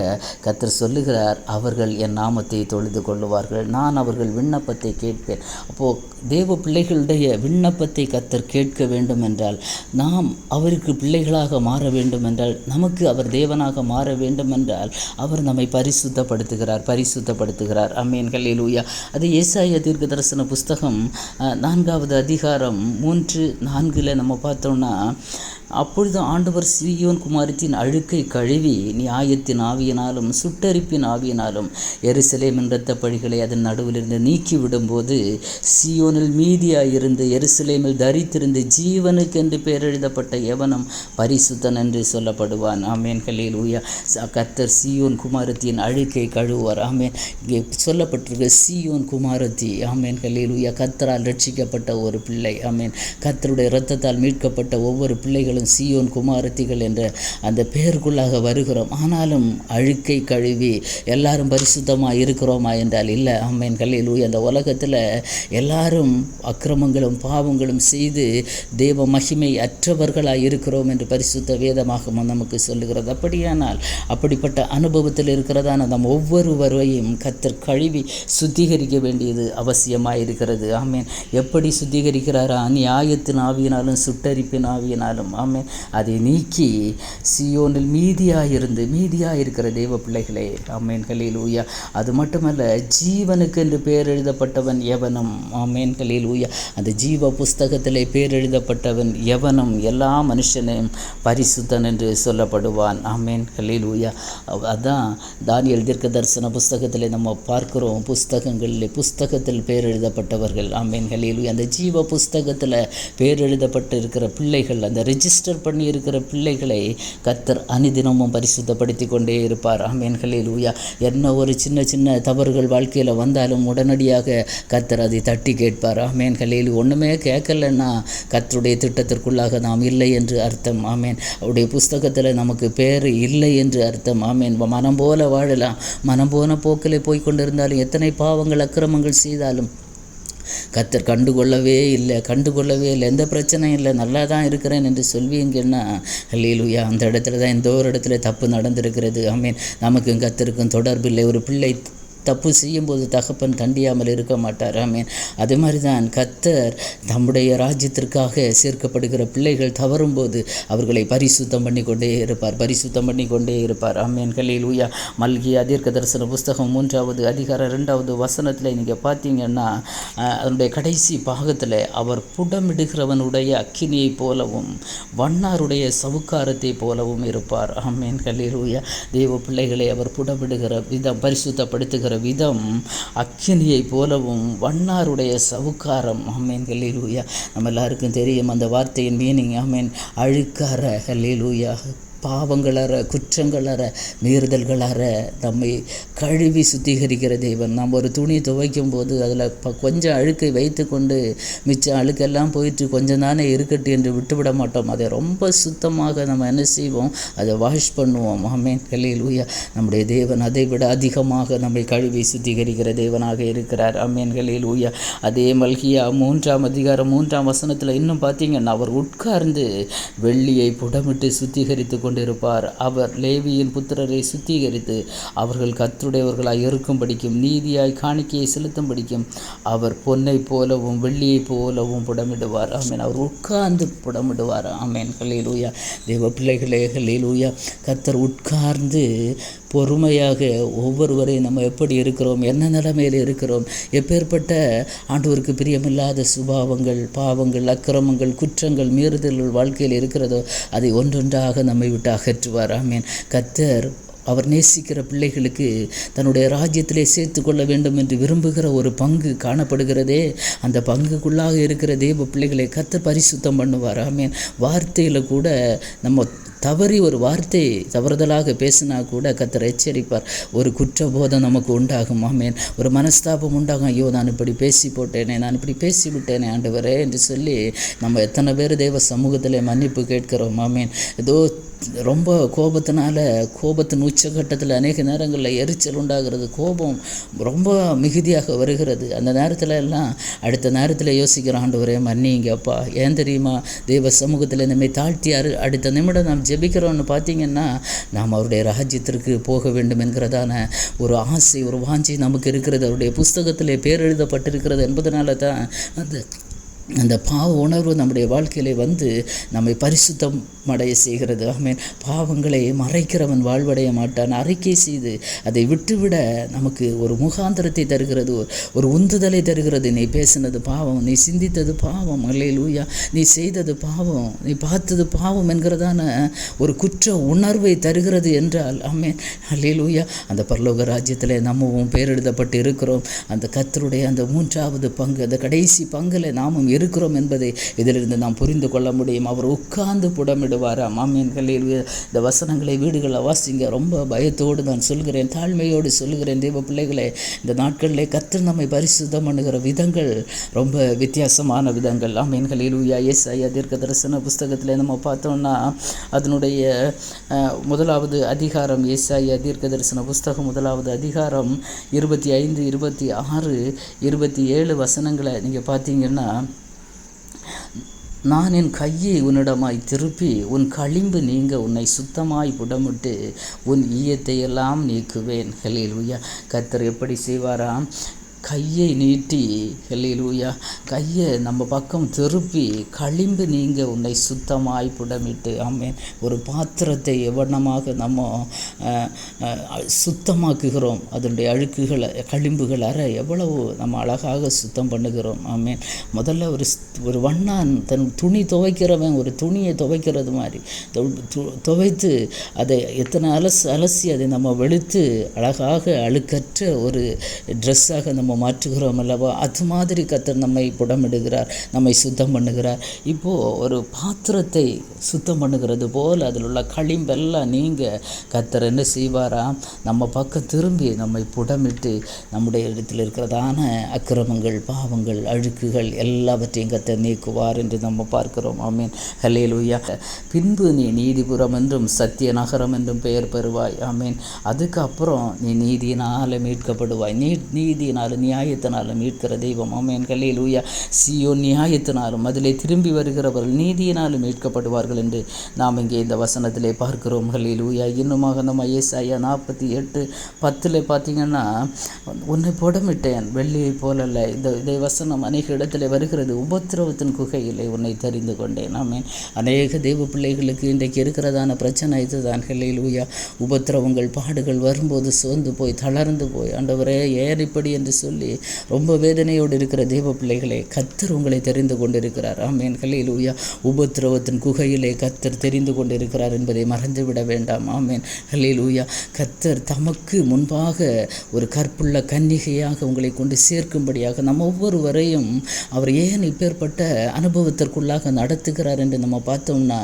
கர்த்தர் சொல்லுகிறார், அவர்கள் என் நாமத்தை தொழுது கொள்ளுவார்கள், நான் அவர்கள் விண்ணப்பத்தை கேட்பேன். அப்போது தேவ பிள்ளைகளுடைய விண்ணப்பத்தை கர்த்தர் கேட்க வேண்டும் என்றால், நாம் அவருக்கு பிள்ளைகளாக மாற வேண்டும் என்றால், நமக்கு அவர் தேவனாக மாற வேண்டும் என்றால், அவர் நம்மை பரிசுத்தப்படுத்துகிறார். ஆமென். ஹல்லேலூயா. அது ஏசாயா தீர்க்கதரிசன புஸ்தகம் 4வது அதிகாரம் 3-4 நம்ம பார்த்தோம்னா, அப்பொழுது ஆண்டவர் சீயோன் குமாரத்தின் அழுக்கை கழுவி நியாயத்தின் ஆவியினாலும் சுட்டரிப்பின் ஆவியினாலும் எருசலேமின் இரத்த பழிகளை அதன் நடுவிலிருந்து நீக்கி விடும்போது, சீயோனில் மீதியாயிருந்து எருசலேமில் தரித்திருந்து ஜீவனுக்கென்று பெயரெழுதப்பட்ட எவனும் பரிசுத்தன் என்று சொல்லப்படுவான். ஆமேன். ஹல்லேலூயா. கர்த்தர் சீயோன் குமாரத்தின் அழுக்கை கழுவார். ஆமேன். இங்கே சொல்லப்பட்டிருக்க சீயோன் குமாரத்தி. ஆமேன். ஹல்லேலூயா. கர்த்தரால் ரட்சிக்கப்பட்ட ஒரு பிள்ளை. ஆமேன். கர்த்தருடைய இரத்தத்தால் மீட்கப்பட்ட ஒவ்வொரு பிள்ளைகளும் சீயோன் குமாரத்திகள் என்ற அந்த பெயருக்குள்ளாக வருகிறோம். ஆனாலும் அழுக்கை கழுவி எல்லாரும் பரிசுத்தமாக இருக்கிறோமா என்றால் இல்லை. ஆமென். ஹல்லேலூயா. அந்த உலகத்தில் எல்லாரும் அக்கிரமங்களும் பாவங்களும் செய்து தேவ மகிமை அற்றவர்களாக இருக்கிறோம் என்று பரிசுத்த வேதமாகவும் நமக்கு சொல்லுகிறது. அப்படியானால் அப்படிப்பட்ட அனுபவத்தில் இருக்கிறதான நம் ஒவ்வொருவரையும் கர்த்தர் கழுவி சுத்திகரிக்க வேண்டியது அவசியமாக இருக்கிறது. ஆமென். எப்படி சுத்திகரிக்கிறாரா? நியாயத்தின் ஆவியினாலும் சுட்டரிப்பின் ஆவியினாலும். ஆமென். அதை நீக்கி சீயோனில் மீதியாயிருக்கிற தேவ பிள்ளைகளே. ஆமென். ஹல்லேலூயா. அது மட்டுமல்ல, ஜீவனுக்கு என்று பெயர் எழுதப்பட்டவன் எவனும். ஆமென். ஹல்லேலூயா. அந்த ஜீவ புஸ்தகத்திலே பெயர் எழுதப்பட்டவன் எவனும் எல்லா மனுஷனையும் பரிசுத்தன் என்று சொல்லப்படுவான். ஆமென். ஹல்லேலூயா. அதான் தானியேல் தீர்க்க தரிசன புஸ்தகத்திலே நம்ம பார்க்கிறோம். புஸ்தகத்தில் பெயர் எழுதப்பட்டவர்கள். ஆமென். ஹல்லேலூயா. அந்த ஜீவ புஸ்தகத்தில் பெயர் எழுதப்பட்டு இருக்கிற பிள்ளைகள், அந்த ரெஜிஸ்டர் பண்ணி இருக்கிற பிள்ளைகளை கர்த்தர் அனுதினமும் பரிசுத்தப்படுத்தி கொண்டே இருப்பார். ஆமென். ஹல்லேலூயா. என்ன ஒரு சின்ன தவறுகள் வாழ்க்கையில் வந்தாலும் உடனடியாக கர்த்தர் அதை தட்டி கேட்பார். ஆமென். ஹல்லேலூயா. ஒன்றுமே கேட்கலன்னா கர்த்தருடைய திட்டத்திற்குள்ளாக நாம் இல்லை என்று அர்த்தம். ஆமென். அவருடைய புஸ்தகத்தில் நமக்கு பேர் இல்லை என்று அர்த்தம். ஆமென். மனம் போல வாழலாம், மனம் போன போக்கில் போய் கொண்டிருந்தாலும், எத்தனை பாவங்கள் அக்கிரமங்கள் செய்தாலும் கர்த்தர் கண்டுகொள்ளவே இல்லை. எந்த பிரச்சனையும் இல்லை, நல்லா தான் இருக்கிறேன் என்று சொல்வீங்கன்னா, ஹல்லேலூயா, அந்த இடத்துல தான் எந்த ஒரு இடத்துல தப்பு நடந்திருக்கிறது. ஆமென். நமக்கும் கர்த்தருக்கும் தொடர்பில்லை. ஒரு பிள்ளை தப்பு செய்யும்போது தகப்பன் தண்டியாமல் இருக்க மாட்டார். ஆமேன். அதே மாதிரி தான் கர்த்தர் தம்முடைய ராஜ்யத்திற்காக சேர்க்கப்படுகிற பிள்ளைகள் தவறும்போது அவர்களை பரிசுத்தம் பண்ணி கொண்டே இருப்பார். ஆமேன். ஹல்லேலூயா. மல்கியா தீர்க்க தரிசன புஸ்தகம் 3வது அதிகாரம் 2வது வசனத்தில் நீங்கள் பார்த்தீங்கன்னா, அதனுடைய கடைசி பாகத்தில் அவர் புடமிடுகிறவனுடைய அக்கினியை போலவும் வண்ணாருடைய சவுக்காரத்தை போலவும் இருப்பார். ஆமேன். ஹல்லேலூயா. தேவ பிள்ளைகளை அவர் புடமிடுகிற விதம், பரிசுத்தப்படுத்துகிற விதம் அக்கினியை போலவும் வண்ணாருடைய சவுக்காரம். ஆமென். ஹல்லேலூயா. நம்ம எல்லாருக்கும் தெரியும் அந்த வார்த்தையின் மீனிங். ஆமென். அழுக்கார, ஹல்லேலூயா, பாவங்களற, குற்றங்களற, மீறுதல்களற நம்மை கழுவி சுத்திகரிக்கிற தேவன். நாம் ஒரு துணி துவைக்கும் போது அதில் கொஞ்சம் அழுக்கை வைத்து கொண்டு மிச்சம் அழுக்கெல்லாம் போயிட்டு கொஞ்சம் தானே இருக்கட்டு என்று விட்டுவிட மாட்டோம். அதை ரொம்ப சுத்தமாக நம்ம என்ன செய்வோம், அதை வாஷ் பண்ணுவோம். ஆமென். ஹல்லேலூயா. நம்முடைய தேவன் அதை விட அதிகமாக நம்மை கழுவி சுத்திகரிக்கிற தேவனாக இருக்கிறார். ஆமென். ஹல்லேலூயா. அதே மல்கியா 3ஆம் அதிகாரம் 3ஆம் வசனத்தில் இன்னும் பார்த்தீங்கன்னா, அவர் உட்கார்ந்து வெள்ளியை புடமிட்டு சுத்திகரித்து கொண்டிருப்பார். அவர் லேவியின் புத்திரரை சுத்திகரித்து அவர்கள் கர்த்தருடையவர்களாய் இருக்கும்படிக்கும் நீதியாய் காணிக்கையை செலுத்தும்படிக்கும் அவர் பொன்னை போலவும் வெள்ளியை போலவும் புடமிடுவார். ஆமென். அவர் உட்கார்ந்து புடமிடுவார். ஆமென். ஹல்லேலூயா. தேவ பிள்ளைகளே, ஹல்லேலூயா. கர்த்தர் உட்கார்ந்து பொறுமையாக ஒவ்வொருவரையும் நம்ம எப்படி இருக்கிறோம், என்ன நிலைமையில் இருக்கிறோம், எப்பேற்பட்ட ஆண்டவருக்கு பிரியமில்லாத சுபாவங்கள், பாவங்கள், அக்கிரமங்கள், குற்றங்கள், மீறுதல்கள் வாழ்க்கையில் இருக்கிறதோ அதை ஒன்றொன்றாக நம்மை விட்டு அகற்றுவார். ஆமென். கர்த்தர் அவர் நேசிக்கிற பிள்ளைகளுக்கு தன்னுடைய ராஜ்யத்திலே சேர்த்து கொள்ள வேண்டும் என்று விரும்புகிற ஒரு பங்கு காணப்படுகிறதே, அந்த பங்குக்குள்ளாக இருக்கிற தேவ பிள்ளைகளை கர்த்தர் பரிசுத்தம் பண்ணுவார். ஆமென். வார்த்தையில் கூட நம்ம தவறி ஒரு வார்த்தை தவறுதலாக பேசினா கூட கர்த்தர் எச்சரிப்பார். ஒரு குற்றபோதம் நமக்கு உண்டாகும். ஆமென். ஒரு மனஸ்தாபம் உண்டாகும். ஐயோ, நான் இப்படி பேசி போட்டேனே, நான் இப்படி பேசிவிட்டேனே ஆண்டவரே என்று சொல்லி நம்ம எத்தனை பேர் தேவ சமூகத்தில் மன்னிப்பு கேட்கிறோம். ஆமென். ஏதோ ரொம்ப கோபத்தின் உச்சகட்டத்தில் அநேக நேரங்களில் எரிச்சல் உண்டாகிறது. கோபம் ரொம்ப மிகுதியாக வருகிறது. அந்த நேரத்தில் எல்லாம் அடுத்த நேரத்தில் யோசிக்கிற ஆண்டவரே மன்னிங்கப்பா. ஏன் தெரியுமா? தேவ சமூகத்தில் நம்மை தாழ்த்தி அடுத்த நிமிடம் நாம் ஜெபிக்கிறோன்னு பார்த்தீங்கன்னா நாம் அவருடைய ராஜ்யத்திற்கு போக வேண்டும் என்கிறதான ஒரு ஆசை, ஒரு வாஞ்சி நமக்கு இருக்கிறது. அவருடைய புஸ்தகத்திலே பேர் எழுதப்பட்டிருக்கிறது என்பதனால தான் அந்த பாவ உணர்வு நம்முடைய வாழ்க்கையிலே வந்து நம்மை பரிசுத்தம் அடைய செய்கிறது. ஆமென். பாவங்களை மறைக்கிறவன் வாழ்வடைய மாட்டான். அறிக்கை செய்து அதை விட்டுவிட நமக்கு ஒரு முகாந்திரத்தை தருகிறது, ஒரு உந்துதலை தருகிறது. நீ பேசினது பாவம், நீ சிந்தித்தது பாவம், அல்லேலூயா, நீ செய்தது பாவம், நீ பார்த்தது பாவம் என்கிறதான ஒரு குற்ற உணர்வை தருகிறது என்றால் ஆமென், அல்லேலூயா, அந்த பரலோக ராஜ்யத்தில் நம்மவும் பேரெழுதப்பட்டு இருக்கிறோம். அந்த கர்த்தருடைய அந்த 3வது பங்கு, அந்த கடைசி பங்கில் நாமும் இருக்கிறோம் என்பதை இதிலிருந்து நாம் புரிந்து கொள்ள முடியும். அவர் உட்கார்ந்து புடமிடுவாராம். ஆமென். அல்லேலூயா. இந்த வசனங்களை வீடுகளில் வாசிங்க. ரொம்ப பயத்தோடு நான் சொல்கிறேன், தாழ்மையோடு சொல்கிறேன். தேவ பிள்ளைகளே, இந்த நாட்களிலே கர்த்தர் நம்மை பரிசுத்தம் பண்ணுகிற விதங்கள் ரொம்ப வித்தியாசமான விதங்கள். ஆமென். அல்லேலூயா. ஏசாயா தீர்க்கதரிசன புஸ்தகத்தில் நம்ம பார்த்தோம்னா அதனுடைய 1வது அதிகாரம், ஏசாயா தீர்க்கதரிசன புஸ்தகம் 1வது அதிகாரம் 25, 26, 27 வசனங்களை நீங்கள் பார்த்தீங்கன்னா, நான் என் கையை உன்னிடமாய் திருப்பி உன் களிம்பு நீங்க உன்னை சுத்தமாய் புடமிட்டு உன் ஈயத்தையெல்லாம் நீக்குவேன். ஹல்லேலூயா. கர்த்தர் எப்படி செய்வாராம்? கையை நீட்டி, ஹல்லேலூயா, கையை நம்ம பக்கம் திருப்பி களிம்பு நீங்க உன்னை சுத்தமாய் புடமிட்டு. ஆமென். ஒரு பாத்திரத்தை எவ்வளமாக நம்ம சுத்தமாக்குகிறோம், அதனுடைய அழுக்குகளை களிம்புகள் எவ்வளவு நம்ம அழகாக சுத்தம் பண்ணுகிறோம். ஆமென். முதல்ல ஒரு வண்ணான் தன் துணி துவைக்கிறவன் ஒரு துணியை துவைக்கிறது மாதிரி துவைத்து அதை எத்தனை அலசி அதை நம்ம வெளுத்து அழகாக அழுக்கற்ற ஒரு ட்ரெஸ்ஸாக நம்ம மாற்றுகிறோம் அல்லவா? அது மாதிரி கர்த்தர் நம்மை புடமிடுகிறார், நம்மை சுத்தம் பண்ணுகிறார். இப்போது ஒரு பாத்திரத்தை சுத்தம் பண்ணுகிறது போல் அதில் உள்ள களிம்பெல்லாம் நீங்கள் கர்த்தர் என்ன செய்வாராம்? நம்ம பக்கம் திரும்பி நம்மை புடமிட்டு நம்முடைய இடத்தில் இருக்கிறதான அக்கிரமங்கள், பாவங்கள், அழுக்குகள் எல்லாவற்றையும் கர்த்தர் நீக்குவார் என்று நம்ம பார்க்கிறோம். ஆமென். ஹல்லேலூயா. பின்பு நீ நீதிபுரம் என்றும் சத்திய நகரம் என்றும் பெயர் பெறுவாய். ஆமென். அதுக்கப்புறம் நீ நீதியினால் மீட்கப்படுவாய். நீதியினால், நியாயத்தினாலும் மீட்கிற தெய்வம். ஆமென். ஹல்லேலூயா. சீயோன் நியாயத்தினாலும் அதிலே திரும்பி வருகிறவர்கள் நீதியினாலும் மீட்கப்படுவார்கள் என்று நாம் இங்கே இந்த வசனத்திலே பார்க்கிறோம். ஹல்லேலூயா. இன்னுமாக நம்ம ஏசாயா 48:10 பார்த்தீங்கன்னா, உன்னை புடமிட்டேன் வெள்ளியை போலல்ல. இந்த வசனம் அநேக இடத்துல வருகிறது. உபத்திரவத்தின் குகையிலே உன்னை தெரிந்து கொண்டேன். ஆமென். அநேக தெய்வ பிள்ளைகளுக்கு இன்றைக்கு இருக்கிறதான பிரச்சனை இதுதான். ஹல்லேலூயா. உபத்திரவங்கள், பாடுகள் வரும்போது சோர்ந்து போய் தளர்ந்து போய் ஆண்டவரே ஏன் இப்படி என்று சொல்லி ரொம்ப வேதனையோடு இருக்கிற தேவ பிள்ளைகளே, கர்த்தர் உங்களை தெரிந்து கொண்டிருக்கிறார். ஆமென். ஹல்லேலூயா. உபத்திரவத்தின் குகையிலே கர்த்தர் தெரிந்து கொண்டிருக்கிறார் என்பதை மறந்துவிட வேண்டாம். ஆமென். ஹல்லேலூயா. கர்த்தர் தமக்கு முன்பாக ஒரு கற்புள்ள கன்னிகையாக உங்களை கொண்டு சேர்க்கும்படியாக நம்ம ஒவ்வொருவரையும் அவர் ஏன் இப்பேற்பட்ட அனுபவத்திற்குள்ளாக நடத்துகிறார் என்று நம்ம பார்த்தோம்னா,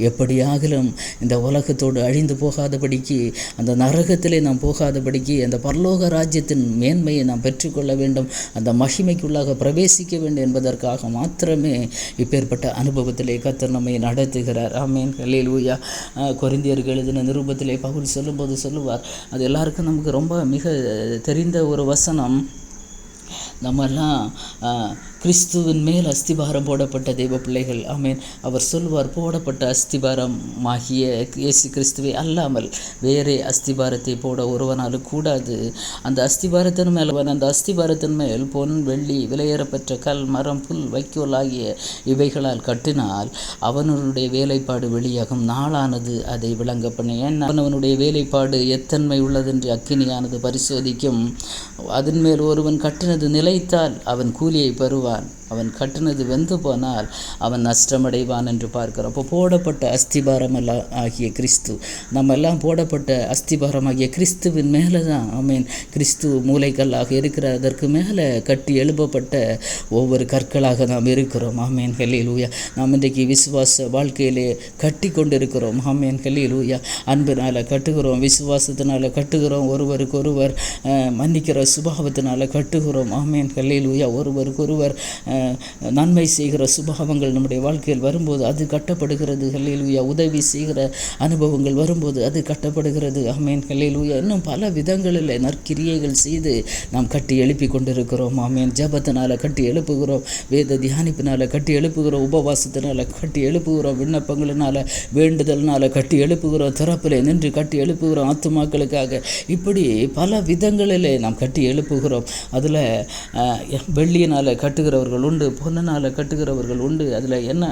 எப்படியாகிலும் இந்த உலகத்தோடு அழிந்து போகாதபடிக்கு, அந்த நரகத்திலே நாம் போகாதபடிக்கு, அந்த பரலோக ராஜ்யத்தின் மேன்மையை நாம் பெற்றுக்கொள்ள வேண்டும், அந்த மகிமைக்குள்ளாக பிரவேசிக்க வேண்டும் என்பதற்காக மாத்திரமே இப்பேற்பட்ட அனுபவத்திலே கர்த்தர் நம்மை நடத்துகிறார். ஆமென். ஹல்லேலூயா. கொரிந்தியருக்கு எழுதின நிருபத்திலே பவுல் சொல்லுவார், அது எல்லாருக்கும் நமக்கு ரொம்ப மிக தெரிந்த ஒரு வசனம். நம்மெல்லாம் கிறிஸ்துவின் மேல் அஸ்திபாரம் போடப்பட்ட தெய்வ பிள்ளைகள். ஆமென். அவர் சொல்வார், போடப்பட்ட அஸ்திபாரமாகிய இயேசு கிறிஸ்துவை அல்லாமல் வேறே அஸ்திபாரத்தை போட ஒருவனாலும் கூடாது. அந்த அஸ்திபாரத்தின் மேல் பொன், வெள்ளி, விலையேறப்பெற்ற கல், மரம், புல், வைக்கோல் ஆகிய இவைகளால் கட்டினால் அவனுடைய வேலைப்பாடு வெளியாகும். நாளானது அதை விளங்க பண்ண. அவனுடைய வேலைப்பாடு எத்தன்மை உள்ளதென்று அக்கினியானது பரிசோதிக்கும். அதன் மேல் ஒருவன் கட்டினது நிலைத்தால் அவன் கூலியை பெறுவான். போவான், அவன் கட்டினது வெந்து போனால் அவன் நஷ்டமடைவான் என்று பார்க்கிறோம். அப்போ போடப்பட்ட அஸ்திபாரம் ஆகிய கிறிஸ்து, நம்ம எல்லாம் போடப்பட்ட அஸ்திபாரமாகிய கிறிஸ்துவின் மேலே தான் கிறிஸ்து மூளைக்கல்லாக இருக்கிற அதற்கு மேலே கட்டி எழுப்பப்பட்ட ஒவ்வொரு கற்களாக நாம் இருக்கிறோம். ஹல்லேலூயா. நாம் இன்றைக்கு விசுவாச வாழ்க்கையிலே கட்டி கொண்டிருக்கிறோம். ஹல்லேலூயா. அன்பினால் கட்டுகிறோம், விசுவாசத்தினால் கட்டுகிறோம், ஒருவருக்கொருவர் மன்னிக்கிற சுபாவத்தினால் கட்டுகிறோம். ஹல்லேலூயா. ஒருவருக்கொருவர் நன்மை செய்கிற சுபாவங்கள் நம்முடைய வாழ்க்கையில் வரும்போது அது கட்டப்படுகிறது. ஹல்லேலூயா. உதவி செய்கிற அனுபவங்கள் வரும்போது அது கட்டப்படுகிறது. ஹல்லேலூயா. இன்னும் பல விதங்களில் நற்கிரியைகள் செய்து நாம் கட்டி எழுப்பி கொண்டிருக்கிறோம். ஜபத்தினால் கட்டி எழுப்புகிறோம், வேத தியானிப்பினால் கட்டி எழுப்புகிறோம், உபவாசத்தினால் கட்டி எழுப்புகிறோம், விண்ணப்பங்களினால் வேண்டுதல்னால் கட்டி எழுப்புகிறோம், திறப்பிலே நின்று கட்டி எழுப்புகிறோம் ஆத்துமாக்களுக்காக. இப்படி பல விதங்களிலே நாம் கட்டி எழுப்புகிறோம். அதில் வெள்ளியினால் கட்டுகிறவர்கள் உண்டு, பொன்னால் கட்டுகிறவர்கள் உண்டு. அதில் என்ன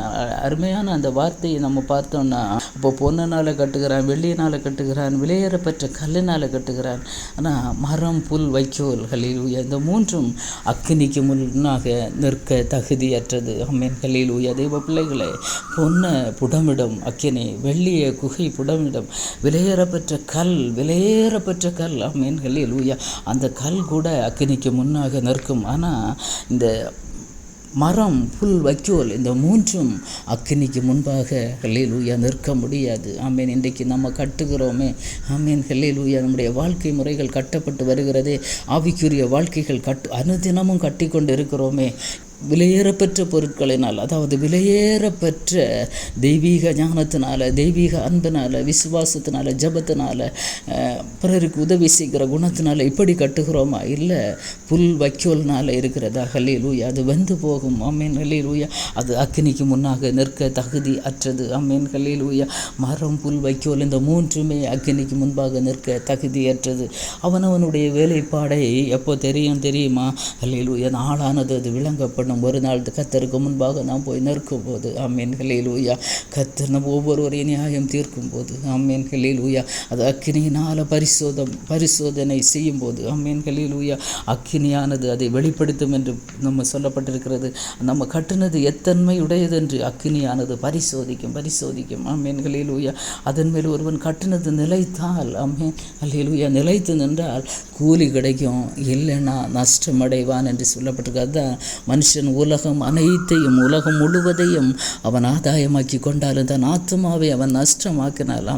அருமையான அந்த வார்த்தையை நம்ம பார்த்தோம்னா, இப்போ பொன்னால் கட்டுகிறான், வெள்ளியினால் கட்டுகிறான், விலையேறப்பெற்ற கல்லினால் கட்டுகிறான். ஆனால் மரம், புல், வைக்கோல், ஹல்லேலூயா, இந்த மூன்றும் அக்கினிக்கு முன்னாக நிற்க தகுதியற்றது. ஹல்லேலூயா. தெய்வ பிள்ளைகளே, பொன்னை புடமிடும் அக்கினி, வெள்ளிய குகை புடமிடும், விலையேறப்பெற்ற கல், விலையேறப்பெற்ற கல். ஹல்லேலூயா. அந்த கல் கூட அக்கினிக்கு முன்னாக நிற்கும். ஆனால் இந்த மரம், புல், வைக்கோல், இந்த மூன்றும் அக்கினிக்கு முன்பாக ஹல்லேலூயா நிற்க முடியாது. இன்றைக்கு நம்ம கட்டுகிறோமே. ஹல்லேலூயா. நம்முடைய வாழ்க்கை முறைகள் கட்டப்பட்டு வருகிறதே, ஆவிக்குரிய வாழ்க்கைகள் அனுதினமும் கட்டி கொண்டு இருக்கிறோமே. விலையேறப்பெற்ற பொருட்களினால், அதாவது விலையேறப்பெற்ற தெய்வீக ஞானத்தினால், தெய்வீக அன்பினால், விசுவாசத்தினால், ஜபத்தினால், பிறருக்கு உதவி செய்கிற குணத்தினால் இப்படி கட்டுகிறோமா? இல்லை, புல் வைக்கோல்னால் இருக்கிறதா? ஹல்லேலூயா. அது வந்து போகும். ஹல்லேலூயா. அது அக்கினிக்கு முன்னாக நிற்க தகுதி அற்றது. ஹல்லேலூயா. மரம், புல், வைக்கோல், இந்த மூன்றுமே அக்கினிக்கு முன்பாக நிற்க தகுதியற்றது. அவனவனுடைய வேலைப்பாடை எப்போ தெரியுமா? ஹல்லேலூயா. நாளானது அது விளங்கப்படும். ஒரு நாள் கர்த்தருக்கு முன்பாக நாம் போய் நிற்கும் போது, ஹல்லேலூயா, கர்த்தர் நம்ம ஒவ்வொருவரையும் நியாயம் தீர்க்கும் போது, ஹல்லேலூயா, அது அக்கினியினால் பரிசோதனை செய்யும் போது, ஹல்லேலூயா, அக்கினியானது அதை வெளிப்படுத்தும் என்று நம்ம சொல்லப்பட்டிருக்கிறது. நம்ம கட்டினது எத்தன்மை உடையது என்று அக்கினியானது பரிசோதிக்கும். ஹல்லேலூயா. அதன் மேல் ஒருவன் கட்டினது நிலைத்தால், ஹல்லேலூயா, நிலைத்து நின்றால் கூலி கிடைக்கும், இல்லைன்னா நஷ்டம் அடைவான் என்று சொல்லப்பட்டிருக்கு. அதுதான் மனுஷன் உலகம் அனைத்தையும், உலகம் முழுவதையும் அவன் ஆதாயமாக்கி கொண்டாலும் தன் ஆத்மாவை அவன் நஷ்டமாக்கினால்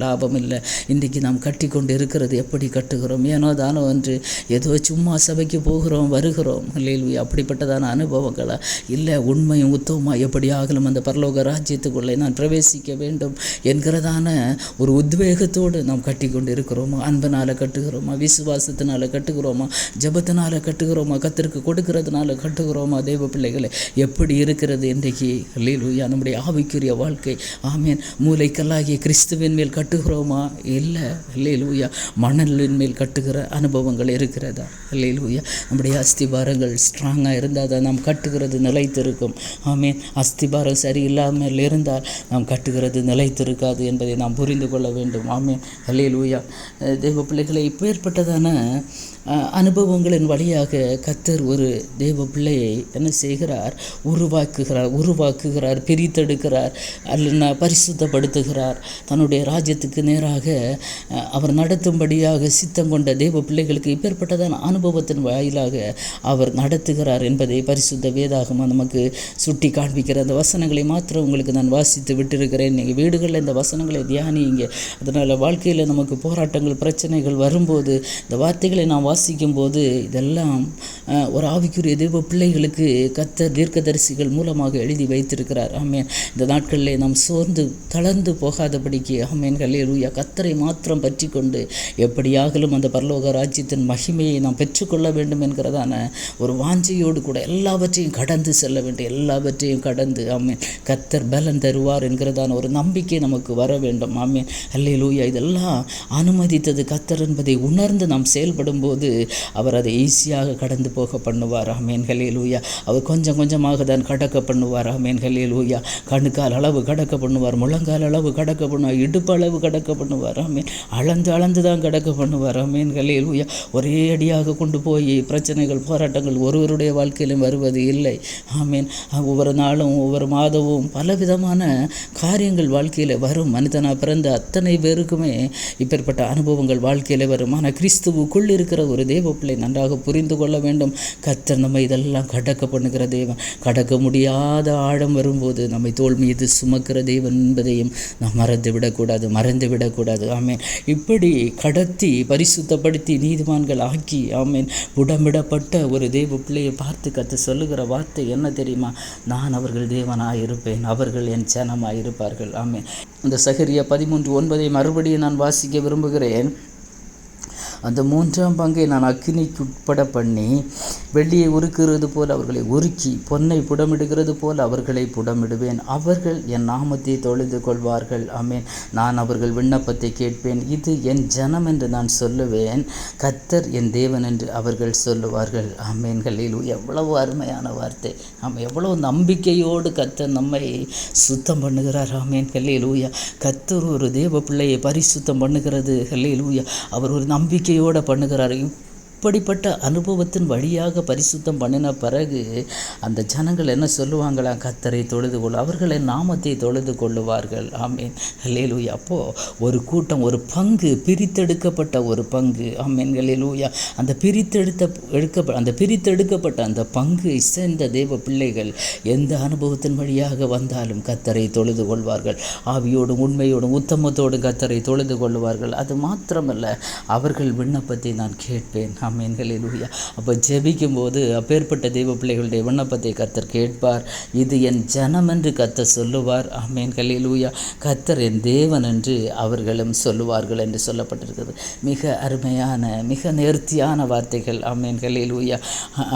லாபம் இல்லை. இன்றைக்கு நாம் கட்டி கொண்டு இருக்கிறது எப்படி கட்டுகிறோம்? ஏனோ தானோ என்று ஏதோ சும்மா சபைக்கு போகிறோம், வருகிறோம். ஹல்லேலூயா. அப்படிப்பட்டதான அனுபவங்களா? இல்லை, உண்மையும் உத்தவமாக எப்படியாகலும் அந்த பரலோக ராஜ்யத்துக்குள்ளே நான் பிரவேசிக்க வேண்டும் என்கிறதான ஒரு உத்வேகத்தோடு நாம் கட்டி கொண்டு இருக்கிறோமா? அன்பனால் கட்டுகிறோமா? விசுவாசத்தினால் கட்டுகிறோமா? ஜபத்தினால் கட்டுகிறோமா? கர்த்தருக்கு கொடுக்கிறதுனால கட்டுகிறோமா? தெய்வ பிள்ளைகளை, எப்படி இருக்கிறது இன்றைக்கு? ஹல்லேலூயா. நம்முடைய ஆவிக்குரிய வாழ்க்கை, மூளைக்கல்லாகிய கிறிஸ்துவின் மேல் கட்டுகிறோமா? இல்லை. ஹல்லேலூயா. மணலின் மேல் கட்டுகிற அனுபவங்கள் இருக்கிறதா? ஹல்லேலூயா. நம்முடைய அஸ்திபாரங்கள் ஸ்ட்ராங்காக இருந்தால் தான் நாம் கட்டுகிறது நிலைத்திருக்கும். அஸ்திபாரம் சரியில்லாமல் இருந்தால் நாம் கட்டுகிறது நிலைத்திருக்காது என்பதை நாம் புரிந்து கொள்ள வேண்டும். ஹல்லேலூயா. தெய்வ பிள்ளைகளை, இப்போ ஏற்பட்டதான அனுபவங்களின் வழியாக கர்த்தர் ஒரு தெய்வ பிள்ளையை என்ன செய்கிறார்? உருவாக்குகிறார், பிரித்தெடுக்கிறார், அல்ல பரிசுத்தப்படுத்துகிறார். தன்னுடைய ராஜ்யத்துக்கு நேராக அவர் நடத்தும்படியாக சித்தம் கொண்ட தெய்வ பிள்ளைகளுக்கு இப்பேற்பட்டதான அனுபவத்தின் வாயிலாக அவர் நடத்துகிறார் என்பதை பரிசுத்த வேதாகமம் நமக்கு சுட்டி காண்பிக்கிற அந்த வசனங்களை மாத்திரம் உங்களுக்கு நான் வாசித்து விட்டிருக்கிறேன். நீங்கள் வீடுகளில் இந்த வசனங்களை தியானிங்க. அதனால் வாழ்க்கையில் நமக்கு போராட்டங்கள், பிரச்சனைகள் வரும்போது இந்த வார்த்தைகளை நாம் வாசிக்கும் போது இதெல்லாம் ஒரு ஆவிக்குரிய தெய்வ பிள்ளைகளுக்கு கர்த்தர் தீர்க்கதரிசிகள் மூலமாக எழுதி வைத்திருக்கிறார். இந்த நாட்களிலே நாம் சோர்ந்து தளர்ந்து போகாதபடிக்கு ஹல்லேலூயா, கர்த்தரை மாத்திரம் பற்றி கொண்டு எப்படியாகலும் அந்த பரலோக ராஜ்யத்தின் மகிமையை நாம் பெற்றுக்கொள்ள வேண்டும் என்கிறதான ஒரு வாஞ்சையோடு கூட எல்லாவற்றையும் கடந்து செல்ல வேண்டும். எல்லாவற்றையும் கடந்து கர்த்தர் பலன் தருவார் என்கிறதான ஒரு நம்பிக்கை நமக்கு வர வேண்டும். ஹல்லேலூயா. இதெல்லாம் அனுமதித்தது கர்த்தர் என்பதை உணர்ந்து நாம் செயல்படும் போது அவர் அதை ஈஸியாக கடந்து போக பண்ணுவார். ஆமேன் ஹல்லேலூயா. அவர் கொஞ்சம் கொஞ்சமாக தான் கடக்க பண்ணுவார். ஆமேன் ஹல்லேலூயா. கணுக்கால் அளவு கடக்க பண்ணுவார், முழங்கால் அளவு கடக்க பண்ணுவார், இடுப்பு அளவு கடக்க பண்ணுவார். ஆமேன். அளந்து தான் கடக்க பண்ணுவார். ஆமேன் ஹல்லேலூயா. ஒரே அடியாக கொண்டு போய் பிரச்சனைகள் போராட்டங்கள் ஒருவருடைய வாழ்க்கையிலும் வருவது இல்லை. ஆமேன். ஒவ்வொரு நாளும் ஒவ்வொரு மாதமும் பலவிதமான காரியங்கள் வாழ்க்கையில் வரும். மனிதனாக பிறந்த அத்தனை பேருக்குமே இப்பேற்பட்ட அனுபவங்கள் வாழ்க்கையில் வரும். ஆனால் கிறிஸ்துவுக்குள் இருக்கிற ஒரு தேவ பிள்ளை நன்றாக புரிந்து கொள்ள வேண்டும். கர்த்தர் நம்ம இதெல்லாம் கடக்க பண்ணுகிற தேவன். கடக்க முடியாத ஆழம் வரும்போது நம்மை தோள் மீது சுமக்கிற தேவன் என்பதையும் நாம் மறந்து விடக்கூடாது. ஆமேன். இப்படி கடத்தி பரிசுத்தப்படுத்தி நீதிமான்கள் ஆக்கி ஆமேன் புடமிடப்பட்ட ஒரு தேவ பிள்ளையை பார்த்து கர்த்தர் சொல்லுகிற வார்த்தை என்ன தெரியுமா? நான் அவர்கள் தேவனாயிருப்பேன், அவர்கள் என் ஜனமாயிருப்பார்கள். ஆமேன். இந்த சகரியா 13:9 மறுபடியும் நான் வாசிக்க விரும்புகிறேன். அந்த 3ஆம் பங்கை நான் அக்கினிக்கு உட்பட பண்ணி, வெள்ளியை உருக்குகிறது போல் அவர்களை உருக்கி, பொன்னை புடமிடுகிறது போல் அவர்களை புடமிடுவேன். அவர்கள் என் நாமத்தை தொழுது கொள்வார்கள். ஆமேன். நான் அவர்கள் விண்ணப்பத்தை கேட்பேன். இது என் ஜனம் என்று நான் சொல்லுவேன், கர்த்தர் என் தேவன் என்று அவர்கள் சொல்லுவார்கள். ஆமேன் ஹல்லேலூயா. எவ்வளவு அருமையான வார்த்தை. ஆமாம். எவ்வளவு நம்பிக்கையோடு கர்த்தர் நம்மை சுத்தம் பண்ணுகிறார். ஆமேன் ஹல்லேலூயா. கர்த்தர் ஒரு தேவ பிள்ளையை பரிசுத்தம் பண்ணுகிறது. ஹல்லேலூயா. அவர் ஒரு நம்பிக்கையோடு பண்ணுகிறார். இப்படிப்பட்ட அனுபவத்தின் வழியாக பரிசுத்தம் பண்ணின பிறகு அந்த ஜனங்கள் என்ன சொல்லுவாங்களா? கர்த்தரை தொழுது கொள், அவர்களை நாமத்தை தொழுது கொள்ளுவார்கள். ஆமேன் ஹல்லேலூயா. அப்போது ஒரு கூட்டம், ஒரு பங்கு, பிரித்தெடுக்கப்பட்ட ஒரு பங்கு. ஆமேன் ஹல்லேலூயா. அந்த பிரித்தெடுக்கப்பட்ட அந்த பங்கு சேர்ந்த தேவ பிள்ளைகள் எந்த அனுபவத்தின் வழியாக வந்தாலும் கர்த்தரை தொழுது கொள்வார்கள். ஆவியோடும் உண்மையோடும் உத்தமத்தோடும் கர்த்தரை தொழுது கொள்வார்கள். அது மாத்திரமல்ல, அவர்கள் விண்ணப்பத்தை நான் கேட்பேன். ஆமேன் ஹல்லேலூயா. அப்போ ஜெபிக்கும் போது அப்பேற்பட்ட தெய்வ பிள்ளைகளுடைய விண்ணப்பத்தை கர்த்தர் கேட்பார். இது என் ஜனம் என்று கர்த்தர் சொல்லுவார். ஆமேன் ஹல்லேலூயா. கர்த்தர் என் தேவன் என்று அவர்களும் சொல்லுவார்கள் என்று சொல்லப்பட்டிருக்கிறது. மிக அருமையான, மிக நேர்த்தியான வார்த்தைகள். ஆமேன் ஹல்லேலூயா.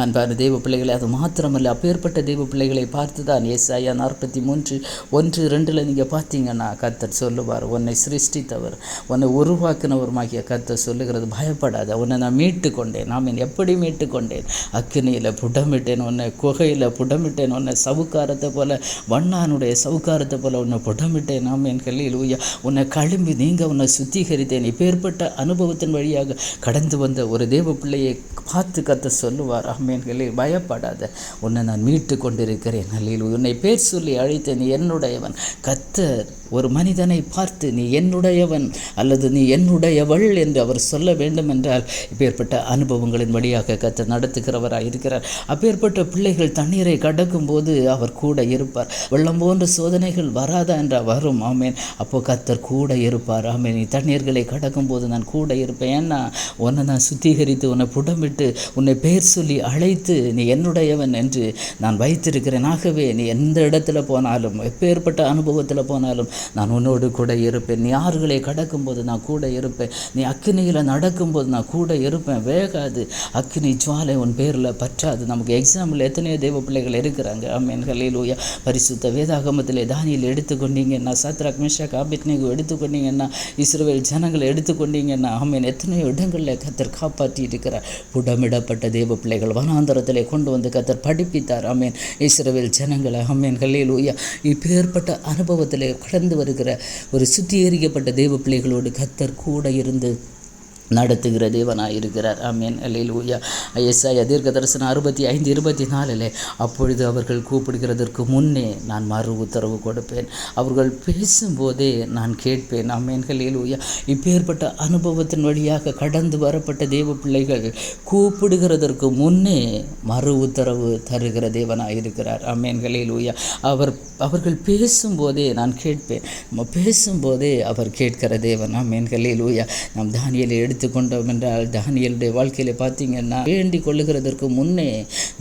அன்பான தெய்வ பிள்ளைகளை, அது மாத்திரமல்ல, அப்பேற்பட்ட தெய்வ பிள்ளைகளை பார்த்து தான் ஏசாயா 43:1-2 நீங்கள் பார்த்தீங்கன்னா கர்த்தர் சொல்லுவார், உன்னை சிருஷ்டித்தவர், உன்னை உருவாக்கினவருமாகிய கர்த்தர் சொல்லுகிறது, பயப்படாத, உன்னை நான் மீட்டு கொண்டேன். ஆமேன். எப்படி மீட்டு கொண்டேன்? அக்கினியில் புடமிட்டேன், உன்னை குகையில் புடமிட்டேன், உன்னை சவுக்காரத்தை போல, வண்ணானுடைய சவுக்காரத்தை போல உன்னை புடமிட்டேன். ஆமேன் ஹல்லேலூயா. உன்னை கழும்பி நீங்க உன்னை சுத்திகரித்தேன். இப்பேற்பட்ட அனுபவத்தின் வழியாக கடந்து வந்த ஒரு தேவ பிள்ளையை பார்த்து கர்த்தர் சொல்லுவார். ஆமேன் ஹல்லேலூயா. பயப்படாத, உன்னை நான் மீட்டு கொண்டிருக்கிறேன். ஹல்லேலூயா. உன்னை பேர் சொல்லி அழைத்த நீ என்னுடையவன். கர்த்தர் ஒரு மனிதனை பார்த்து நீ என்னுடையவன் அல்லது நீ என்னுடையவள் என்று அவர் சொல்ல வேண்டும் என்றால் இப்பேற்பட்ட அனுபவங்களின் வழியாக கர்த்தர் நடத்துகிறவராக இருக்கிறார். அப்பேற்பட்ட பிள்ளைகள் தண்ணீரை கடக்கும் போது அவர் கூட இருப்பார். வெள்ளம் போன்ற சோதனைகள் வராதா என்றால் வரும். ஆமேன். அப்போ கர்த்தர் கூட இருப்பார். ஆமேன். நீ தண்ணீர்களை கடக்கும் போது நான் கூட இருப்பேன். ஏன்னா உன்னை நான் சுத்திகரித்து, உன்னை புடமிட்டு, உன்னை பெயர் சொல்லி அழைத்து நீ என்னுடையவன் என்று நான் வைத்திருக்கிறேன். ஆகவே நீ எந்த இடத்துல போனாலும், எப்பேற்பட்ட அனுபவத்தில் போனாலும் நான் உன்னோடு கூட இருப்பேன். நீ ஆறுகளை கடக்கும்போது நான் கூட இருப்பேன். நீ அக்கினியில் நடக்கும்போது நான் கூட இருப்பேன். வேகாது, அக்கினி ஜுவாலை உன் பேரில் பற்றாது. நமக்கு எக்ஸாம்பிள் எத்தனையோ தேவ பிள்ளைகள் இருக்கிறாங்க. ஆமேன் ஹல்லேலூயா. பரிசுத்த வேதாகமத்திலே தானியேல் எடுத்துக்கொண்டீங்கன்னா, சாத்ராக் மேஷாக் ஆபேத்நேகோ எடுத்துக்கொண்டீங்கன்னா, இஸ்ரவேல் ஜனங்களை எடுத்துக்கொண்டீங்கன்னா, ஆமேன், எத்தனையோ இடங்களில் கர்த்தர் காப்பாற்றி இருக்கிறார். புடமிடப்பட்ட தேவ பிள்ளைகள் வனாந்தரத்திலே கொண்டு வந்து கர்த்தர் படிப்பித்தார். ஆமேன். இஸ்ரவேல் ஜனங்களை. ஆமேன் ஹல்லேலூயா. இப்பேற்பட்ட அனுபவத்திலே கடந்து வருகிற ஒரு சுத்திகரிக்கப்பட்ட தேவ பிள்ளைகளோடு கர்த்தர் கூட இருந்து நடத்துகிற தேவனாக இருக்கிறார். ஆமேன் ஹல்லேலூயா. ஏசாயா தீர்க்கதரிசனம் 65:24 அப்பொழுது அவர்கள் கூப்பிடுகிறதற்கு முன்னே நான் மறு உத்தரவு கொடுப்பேன், அவர்கள் பேசும்போதே நான் கேட்பேன். ஆமேன் ஹல்லேலூயா. இப்பேற்பட்ட அனுபவத்தின் வழியாக கடந்து வரப்பட்ட தேவ பிள்ளைகள் கூப்பிடுகிறதற்கு முன்னே மறு உத்தரவு தருகிற தேவனாக இருக்கிறார். ஆமேன் ஹல்லேலூயா. அவர்கள் பேசும்போதே நான் கேட்பேன். பேசும்போதே அவர் கேட்கிற தேவன். ஆமேன் ஹல்லேலூயா. நாம் தானியேலை எடுத்துக்கொண்டோம் என்றால், தானியேலுடைய வாழ்க்கையில் பார்த்தீங்கன்னா, வேண்டிக் கொள்ளுகிறதற்கு முன்னே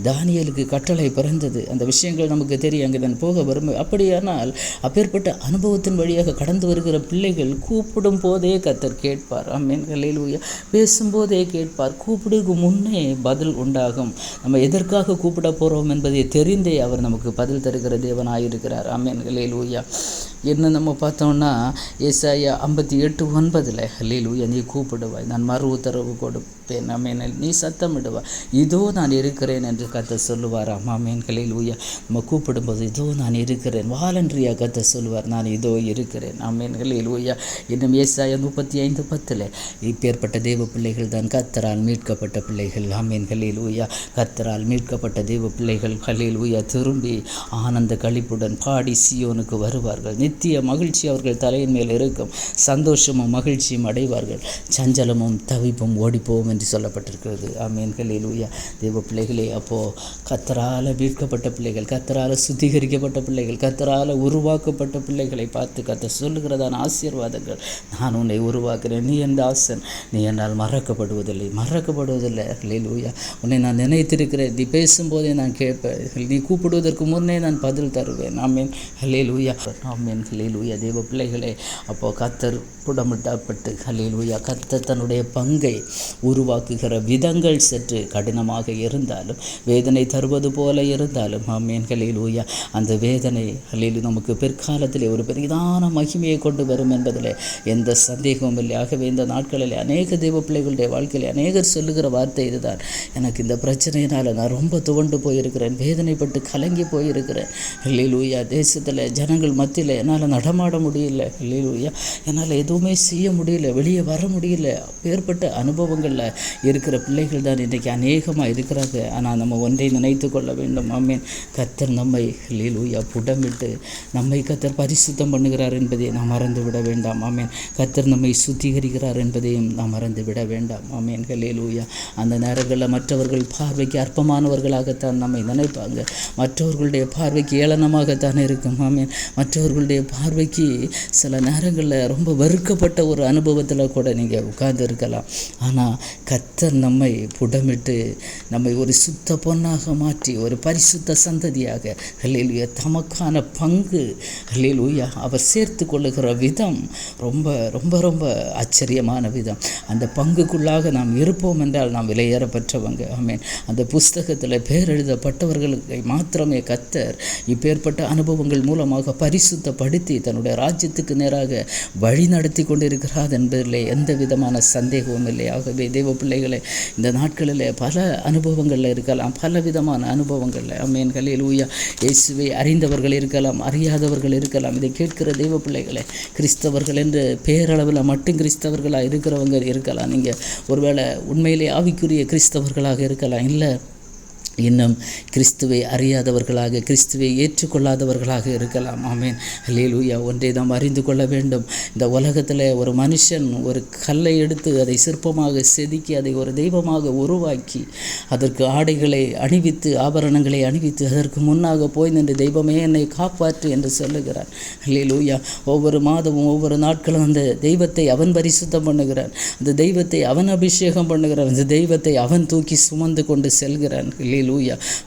தானியேலுக்கு கட்டளை பிறந்தது. அந்த விஷயங்கள் நமக்கு தெரியும். அங்கே நான் போக வரும். அப்படியானால் அப்பேற்பட்ட அனுபவத்தின் வழியாக கடந்து வருகிற பிள்ளைகள் கூப்பிடும் போதே கர்த்தர் கேட்பார். ஆமேன் ஹல்லேலூயா. பேசும்போதே கேட்பார். கூப்பிடுக்கு முன்னே பதில் உண்டாகும். நம்ம எதற்காக கூப்பிட போகிறோம் என்பதை தெரிந்தே அவர் நமக்கு பதில் தருகிற தேவனாயிருக்கிறார். ஆமேன் ஹல்லேலூயா. என்ன நம்ம பார்த்தோம்னா ஏசாயா 58:9 ஹல்லேலூயா, நீ கூப்பிடுவாய், நான் மறு உத்தரவு கொடுப்பேன், ஆமென், நீ சத்தமிடுவாய், இதோ நான் இருக்கிறேன் என்று கர்த்தர் சொல்லுவாராம். ஆமென், ஹல்லேலூயா. நம்ம கூப்பிடும்போது இதோ நான் இருக்கிறேன், வாலன்றியா கர்த்தர் சொல்லுவார், நான் இதோ இருக்கிறேன். ஆமென், ஹல்லேலூயா. இன்னும் ஏசாயா 35:10 இப்பேற்பட்ட தேவ பிள்ளைகள் தான் கர்த்தரால் மீட்கப்பட்ட பிள்ளைகள். ஆமென், ஹல்லேலூயா. கர்த்தரால் மீட்கப்பட்ட தேவ பிள்ளைகள் ஹல்லேலூயா திரும்பி ஆனந்த களிப்புடன் பாடி சீயோனுக்கு வருவார்கள். நித்திய மகிழ்ச்சி அவர்கள் தலையின் மேல் இருக்கும். சந்தோஷமும் மகிழ்ச்சியும் அடைவார்கள். சஞ்சலமும் தவிப்பும் ஓடிப்போம் என்று சொல்லப்பட்டிருக்கிறது. ஆமென், ஹல்லேலூயா. தேவ பிள்ளைகளே, அப்போது கர்த்தரால் மீட்கப்பட்ட பிள்ளைகள், கர்த்தரால் சுத்திகரிக்கப்பட்ட பிள்ளைகள், கர்த்தரால் உருவாக்கப்பட்ட பிள்ளைகளை பார்த்து கர்த்தர் சொல்லுகிறதான ஆசீர்வாதங்கள், நான் உன்னை உருவாக்குறேன், நீ என் தாசன், நீ என்னால் மறக்கப்படுவதில்லை. ஹல்லேலூயா. உன்னை நான் நினைத்திருக்கிறேன், நீ பேசும்போதே நான் கேட்பேன், நீ கூப்பிடுவதற்கு முன்னே நான் பதில் தருவேன். ஆமென், ஹல்லேலூயா. ஆமென், ஹல்லேலூயா. தேவ பிள்ளைகளே, அப்போது கர்த்தர் புடமிட்டப்பட்டு ஹல்லேலூயா கர்த்தர் தன்னுடைய பங்கை உருவாக்குகிற விதங்கள் சற்று கடினமாக இருந்தாலும், வேதனை தருவது போல இருந்தாலும், ஆமென், ஹல்லேலூயா, அந்த வேதனை ஹல்லேலூயா நமக்கு பிற்காலத்திலே ஒரு பெரிதான மகிமையை கொண்டு வரும் என்பதில் எந்த சந்தேகமும் இல்லை. ஆகவே இந்த நாட்களில் அநேக தேவ பிள்ளைகளுடைய வாழ்க்கையில் அநேகர் சொல்லுகிற வார்த்தை இதுதான், எனக்கு இந்த பிரச்சனையினால் நான் ரொம்ப துவண்டு போயிருக்கிறேன், வேதனைப்பட்டு கலங்கி போயிருக்கிறேன். ஹல்லேலூயா. தேசத்தில் ஜனங்கள் மத்தியில் என்னால் நடமாட முடியல. ஹல்லேலூயா. என்னால் எதுவுமே செய்ய முடியல, வெளியே வர முடியல. ஏற்பட்ட அனுபவங்களில் இருக்கிற பிள்ளைகள் தான் இன்றைக்கி அநேகமாக இருக்கிறாங்க. ஆனால் நம்ம ஒன்றை நினைத்து கொள்ள வேண்டும். ஆமென், கர்த்தர் நம்மை ஹல்லேலூயா புடமிட்டு நம்மை கர்த்தர் பரிசுத்தம் பண்ணுகிறார் என்பதை நாம் மறந்து விட வேண்டாம். ஆமென், கர்த்தர் நம்மை சுத்திகரிக்கிறார் என்பதையும் நாம் மறந்து விட வேண்டாம். ஆமென், ஹல்லேலூயா. அந்த நேரங்களில் மற்றவர்கள் பார்வைக்கு அற்பமானவர்களாகத்தான் நம்மை நினைப்பாங்க, மற்றவர்களுடைய பார்வைக்கு ஏளனமாகத்தான் இருக்கும். ஆமென், மற்றவர்களுடைய பார்வைக்கு சில நேரங்களில் ரொம்ப வெறுக்கப்பட்ட ஒரு அனுபவத்தில் கூட நீங்கள் உட்கார்ந்து இருக்கலாம். ஆனால் கர்த்தர் நம்மை புடமிட்டு நம்மை ஒரு சுத்த பொன்னாக மாற்றி ஒரு பரிசுத்த சந்ததியாக ஹல்லேலூயா தமக்கான பங்கு ஹல்லேலூயா அவர் சேர்த்து கொள்ளுகிற விதம் ரொம்ப ரொம்ப ரொம்ப ஆச்சரியமான விதம். அந்த பங்குக்குள்ளாக நாம் இருப்போம் என்றால் நாம் விலையேறப்பட்டவங்க. ஆமென், அந்த புஸ்தகத்தில் பேர் எழுதப்பட்டவர்களுக்கு மாத்திரமே கர்த்தர் இப்பேற்பட்ட அனுபவங்கள் மூலமாக பரிசுத்தப்படுத்தி தன்னுடைய ராஜ்யத்துக்கு நேராக வழி நடத்தி கொண்டிருக்கிறார் என்பதில் எந்த விதமான சந்தேகமும் இல்லை. ஆகவே தேவ பிள்ளைகளை, இந்த நாட்களில் பல அனுபவங்களில் இருக்கலாம், பல விதமான அனுபவங்களில். ஆமென், ஹல்லேலூயா. இயேசுவை அறிந்தவர்கள் இருக்கலாம், அறியாதவர்கள் இருக்கலாம். இதை கேட்கிற தெய்வ பிள்ளைகளை, கிறிஸ்தவர்கள் என்று பேரளவில் மட்டும் கிறிஸ்தவர்களாக இருக்கிறவங்க இருக்கலாம். நீங்கள் ஒருவேளை உண்மையிலே ஆவிக்குரிய கிறிஸ்தவர்களாக இருக்கலாம், இல்லை இன்னும் கிறிஸ்துவை அறியாதவர்களாக, கிறிஸ்துவை ஏற்றுக்கொள்ளாதவர்களாக இருக்கலாம். ஆமென், ஹல்லேலூயா. ஒன்றை நாம் அறிந்து கொள்ள வேண்டும். இந்த உலகத்தில் ஒரு மனுஷன் ஒரு கல்லை எடுத்து அதை சிற்பமாக செதுக்கி அதை ஒரு தெய்வமாக உருவாக்கி அதற்கு ஆடைகளை அணிவித்து ஆபரணங்களை அணிவித்து அதற்கு முன்னாக போய் நின்று தெய்வமே என்னை காப்பாற்று என்று சொல்லுகிறான். ஹல்லேலூயா. ஒவ்வொரு மாதமும் ஒவ்வொரு நாட்களும் அந்த தெய்வத்தை அவன் பரிசுத்தம் பண்ணுகிறான், அந்த தெய்வத்தை அவன் அபிஷேகம் பண்ணுகிறான், அந்த தெய்வத்தை அவன் தூக்கி சுமந்து கொண்டு செல்கிறான். ஹல்லேலூயா.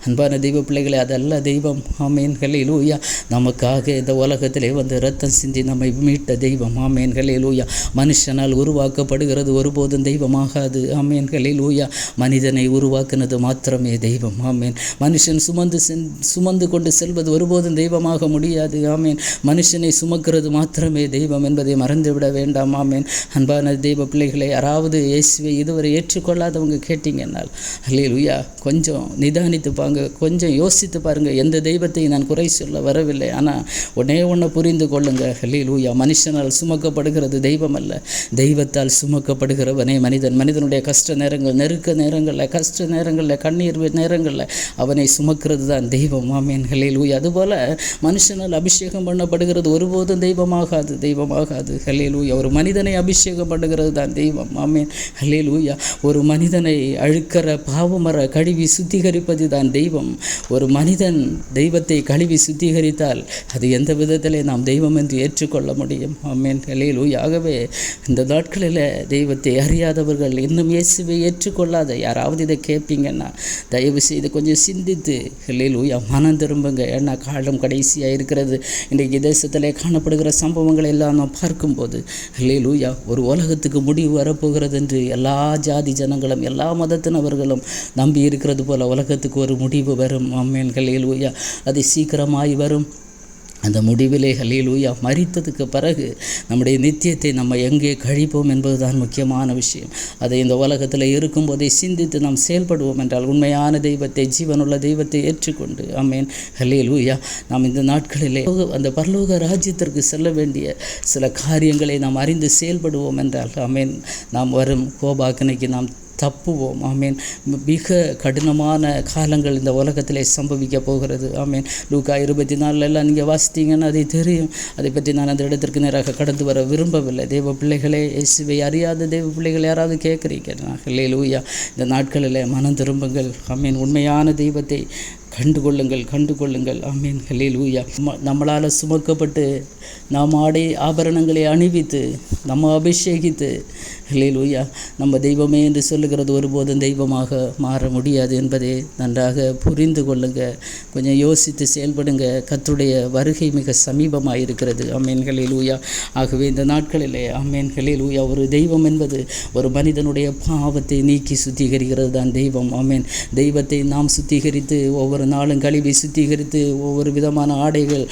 அன்பான தெய்வ பிள்ளைகளை, அதல்ல தெய்வம். ஆமென், ஹல்லேலூயா. நமக்காக இந்த உலகத்திலே வந்து இரத்தம் சிந்தி நம்மை மீட்ட தெய்வம். ஆமென், ஹல்லேலூயா. மனுஷனால் உருவாக்கப்படுகிறது ஒருபோதும் தெய்வமாகாது. ஆமென், ஹல்லேலூயா. மனிதனை உருவாக்குனது மாத்திரமே தெய்வம். ஆமென், மனுஷன் சுமந்து கொண்டு செல்வது ஒருபோதும் தெய்வமாக முடியாது. ஆமென், மனுஷனை சுமக்கிறது மாத்திரமே தெய்வம் என்பதை மறந்துவிட வேண்டாம். ஆமென், அன்பான தெய்வ பிள்ளைகளை, யாராவது இயேசுவை இதுவரை ஏற்றுக்கொள்ளாதவங்க கேட்டீங்கன்னால் ஹல்லேலூயா கொஞ்சம் நிதானித்து பாங்க, கொஞ்சம் யோசித்து பாருங்கள். எந்த தெய்வத்தையும் நான் குறை சொல்ல வரவில்லை, ஆனால் ஒன்று புரிந்து கொள்ளுங்க. ஹல்லேலூயா. மனுஷனால் சுமக்கப்படுகிறது தெய்வம் அல்ல, தெய்வத்தால் சுமக்கப்படுகிறவனே மனிதன். மனிதனுடைய கஷ்ட நேரங்கள், நெருக்க நேரங்களில், கஷ்ட நேரங்களில், கண்ணீர் நேரங்களில் அவனை சுமக்கிறது தான் தெய்வம். ஆமென், ஹல்லேலூயா. அதுபோல் மனுஷனால் அபிஷேகம் பண்ணப்படுகிறது ஒருபோதும் தெய்வமாகாது, தெய்வமாகாது. ஹல்லேலூயா. ஒரு மனிதனை அபிஷேகம் பண்ணுகிறது தான் தெய்வம். ஆமென், ஹல்லேலூயா. ஒரு மனிதனை அழுக்கிற பாவமர கழுவி சுத்திகரிப்பது தான் தெய்வம். ஒரு மனிதன் தெய்வத்தை கழுவி சுத்திகரித்தால் அது எந்த விதத்திலே நாம் தெய்வம் என்று ஏற்றுக்கொள்ள முடியும்? ஆமென், ஹல்லேலூயா. ஆகவே இந்த நாட்களில் தெய்வத்தை அறியாதவர்கள், இன்னும் இயேசுவை ஏற்றுக்கொள்ளாத யாராவது இதை கேட்பீங்கன்னா தயவு செய்து கொஞ்சம் சிந்தித்து ஹல்லேலூயா மனம் திரும்புங்க. ஏன்னா காலம் கடைசியாக இருக்கிறது. இன்றைக்கு தேசத்திலே காணப்படுகிற சம்பவங்களை எல்லாம் நாம் பார்க்கும்போது ஹல்லேலூயா ஒரு உலகத்துக்கு முடிவு வரப்போகிறது என்று எல்லா ஜாதி ஜனங்களும் எல்லா மதத்தினவர்களும் நம்பி இருக்கிறது போல உலகத்துக்கு ஒரு முடிவு வரும். ஆமென், ஹல்லேலூயா. அது சீக்கிரமாய் வரும். அந்த முடிவிலே ஹல்லேலூயா மரித்ததுக்கு பிறகு நம்முடைய நித்தியத்தை நம்ம எங்கே கழிப்போம் என்பதுதான் முக்கியமான விஷயம். அதை இந்த உலகத்தில் இருக்கும்போதே சிந்தித்து நாம் செயல்படுவோம் என்றால் உண்மையான தெய்வத்தை, ஜீவனுள்ள தெய்வத்தை ஏற்றுக்கொண்டு ஆமென் ஹல்லேலூயா நாம் இந்த நாட்களிலே அந்த பரலோக ராஜ்யத்திற்கு செல்ல வேண்டிய சில காரியங்களை நாம் அறிந்து செயல்படுவோம் என்றால் ஆமென் நாம் வரும் கோபாக்கனைக்கு நாம் தப்புவோம். ஆமேன். மிக கடினமான காலங்கள் இந்த உலகத்திலே சம்பவிக்க போகிறது. ஆமேன். லூக்கா 24 நீங்கள் வாசித்தீங்கன்னா அதை தெரியும். அதை பற்றி நான் அந்த இடத்திற்கு நேராக கடந்து வர விரும்பவில்லை. தெய்வ பிள்ளைகளே, இயேசுவை அறியாத தெய்வ பிள்ளைகள் யாராவது கேட்குறீங்க? ஹல்லேலூயா. இந்த நாட்களில் மனம் திரும்புங்கள். ஆமேன். உண்மையான தெய்வத்தை கண்டுகொள்ளுங்கள். ஆமேன் ஹல்லேலூயா. நம்மளால் சுமக்கப்பட்டு நாம் ஆடை ஆபரணங்களை அணிவித்து நம்ம அபிஷேகித்து ஹல்லேலூயா நம்ம தெய்வமே என்று சொல்லுகிறது ஒருபோதும் தெய்வமாக மாற முடியாது என்பதை நன்றாக புரிந்து கொள்ளுங்க. கொஞ்சம் யோசித்து செயல்படுங்க. கர்த்தருடைய வருகை மிக சமீபமாக இருக்கிறது. ஆமேன் ஹல்லேலூயா. ஆகவே இந்த நாட்களிலே ஆமேன் ஹல்லேலூயா ஒரு தெய்வம் என்பது ஒரு மனிதனுடைய பாவத்தை நீக்கி சுத்திகரிக்கிறது தான் தெய்வம். ஆமேன். தெய்வத்தை நாம் சுத்திகரித்து ஒவ்வொரு நாளும் கழுவி சுத்திகரித்து ஒவ்வொரு விதமான ஆடைகள்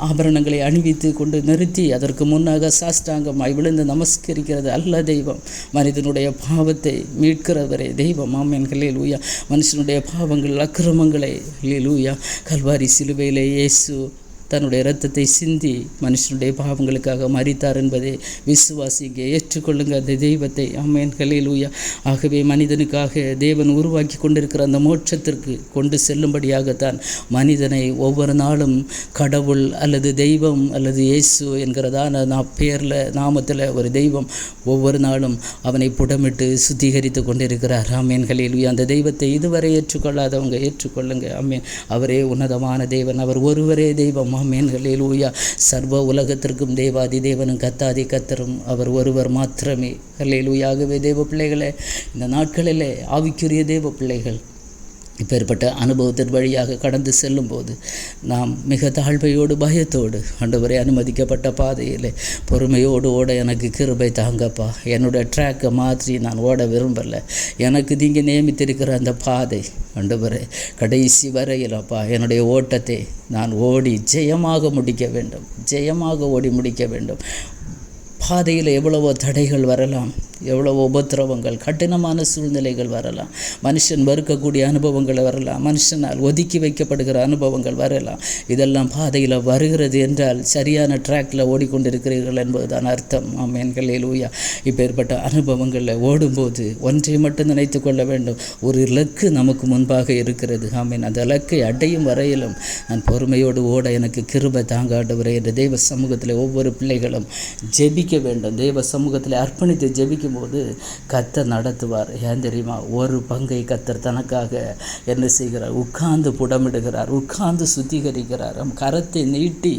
ஆபரணங்களை அணிவித்து கொண்டு நிறுத்தி அதற்கு முன்னாக சாஷ்டாங்கமாய் விழுந்து நமஸ்கரிக்கிறது அல்ல தெய்வம். மனிதனுடைய பாவத்தை மீட்கிறவரே தெய்வம். ஆமென் ஹல்லேலூயா. மனுஷனுடைய பாவங்கள் அக்கிரமங்களை ஹல்லேலூயா கல்வாரி சிலுவையிலே இயேசு தன்னுடைய இரத்தத்தை சிந்தி மனுஷனுடைய பாவங்களுக்காக மரித்தார் என்பதை விசுவாசிங்க, ஏற்றுக்கொள்ளுங்க அந்த தெய்வத்தை. ஆமென் ஹல்லேலூயா. ஆகவே மனிதனுக்காக தேவன் உருவாக்கி கொண்டிருக்கிற அந்த மோட்சத்திற்கு கொண்டு செல்லும்படியாகத்தான் மனிதனை ஒவ்வொரு நாளும் கடவுள் அல்லது தெய்வம் அல்லது இயேசு என்கிறதான பேரில் நாமத்தில் ஒரு தெய்வம் ஒவ்வொரு நாளும் அவனை புடமிட்டு சுத்திகரித்து கொண்டிருக்கிறார். ஆமென் ஹல்லேலூயா. அந்த தெய்வத்தை இதுவரை ஏற்றுக்கொள்ளாதவங்க ஏற்றுக்கொள்ளுங்க. ஆமென். அவரே உன்னதமான தேவன், அவர் ஒருவரே தெய்வம். ஆமென் ஹல்லேலூயா. சர்வ உலகத்திற்கும் தேவாதி தேவனும் கத்தாதி கத்தரும் அவர் ஒருவர் மாத்திரமே. ஹல்லேலூயா. ஆகவே தேவ பிள்ளைகளே, இந்த நாட்களிலே ஆவிக்குரிய தேவ பிள்ளைகள் இப்பேற்பட்ட அனுபவத்தின் வழியாக கடந்து செல்லும்போது நாம் மிக தாழ்மையோடு பயத்தோடு ஆண்டவரே அனுமதிக்கப்பட்ட பாதையில் பொறுமையோடு ஓட எனக்கு கிருபை தாங்கப்பா. என்னோடய ட்ராக்கை மாற்றி நான் ஓட விரும்பலை. எனக்கு நீங்கள் நியமித்திருக்கிற அந்த பாதை ஆண்டவரே கடைசி வரையிலப்பா என்னுடைய ஓட்டத்தை நான் ஓடி ஜெயமாக ஓடி முடிக்க வேண்டும். பாதையில் எவ்வளவோ தடைகள் வரலாம், எவ்வளவோ உபத்திரவங்கள், கடினமான சூழ்நிலைகள் வரலாம், மனுஷன் வெறுக்கக்கூடிய அனுபவங்கள் வரலாம், மனுஷனால் ஒதுக்கி வைக்கப்படுகிற அனுபவங்கள் வரலாம். இதெல்லாம் பாதையில் வருகிறது என்றால் சரியான ட்ராக்கில் ஓடிக்கொண்டிருக்கிறீர்கள் என்பதுதான் அர்த்தம். ஆமென் ஹல்லேலூயா. இப்பேற்பட்ட அனுபவங்களில் ஓடும்போது ஒன்றை மட்டும் நினைத்து கொள்ள வேண்டும், ஒரு இலக்கு நமக்கு முன்பாக இருக்கிறது. ஆமென். அந்த இலக்கை அடையும் வரையிலும் நான் பொறுமையோடு ஓட எனக்கு கிருபை தாங்காண்டவரே என்ற தெய்வ சமூகத்தில் ஒவ்வொரு பிள்ளைகளும் ஜெபிக்க வேண்டும். தெய்வ சமூகத்தில் அர்ப்பணித்து ஜெபிக்கும் போது கர்த்தர் நடத்துவார். ஏன் தெரியுமா? ஒரு பங்கை கர்த்தர் தனக்காக என்ன செய்கிறார்? உட்கார்ந்து புடமிடுகிறார், உட்கார்ந்து சுத்திகரிக்கிறார். கரத்தை நீட்டி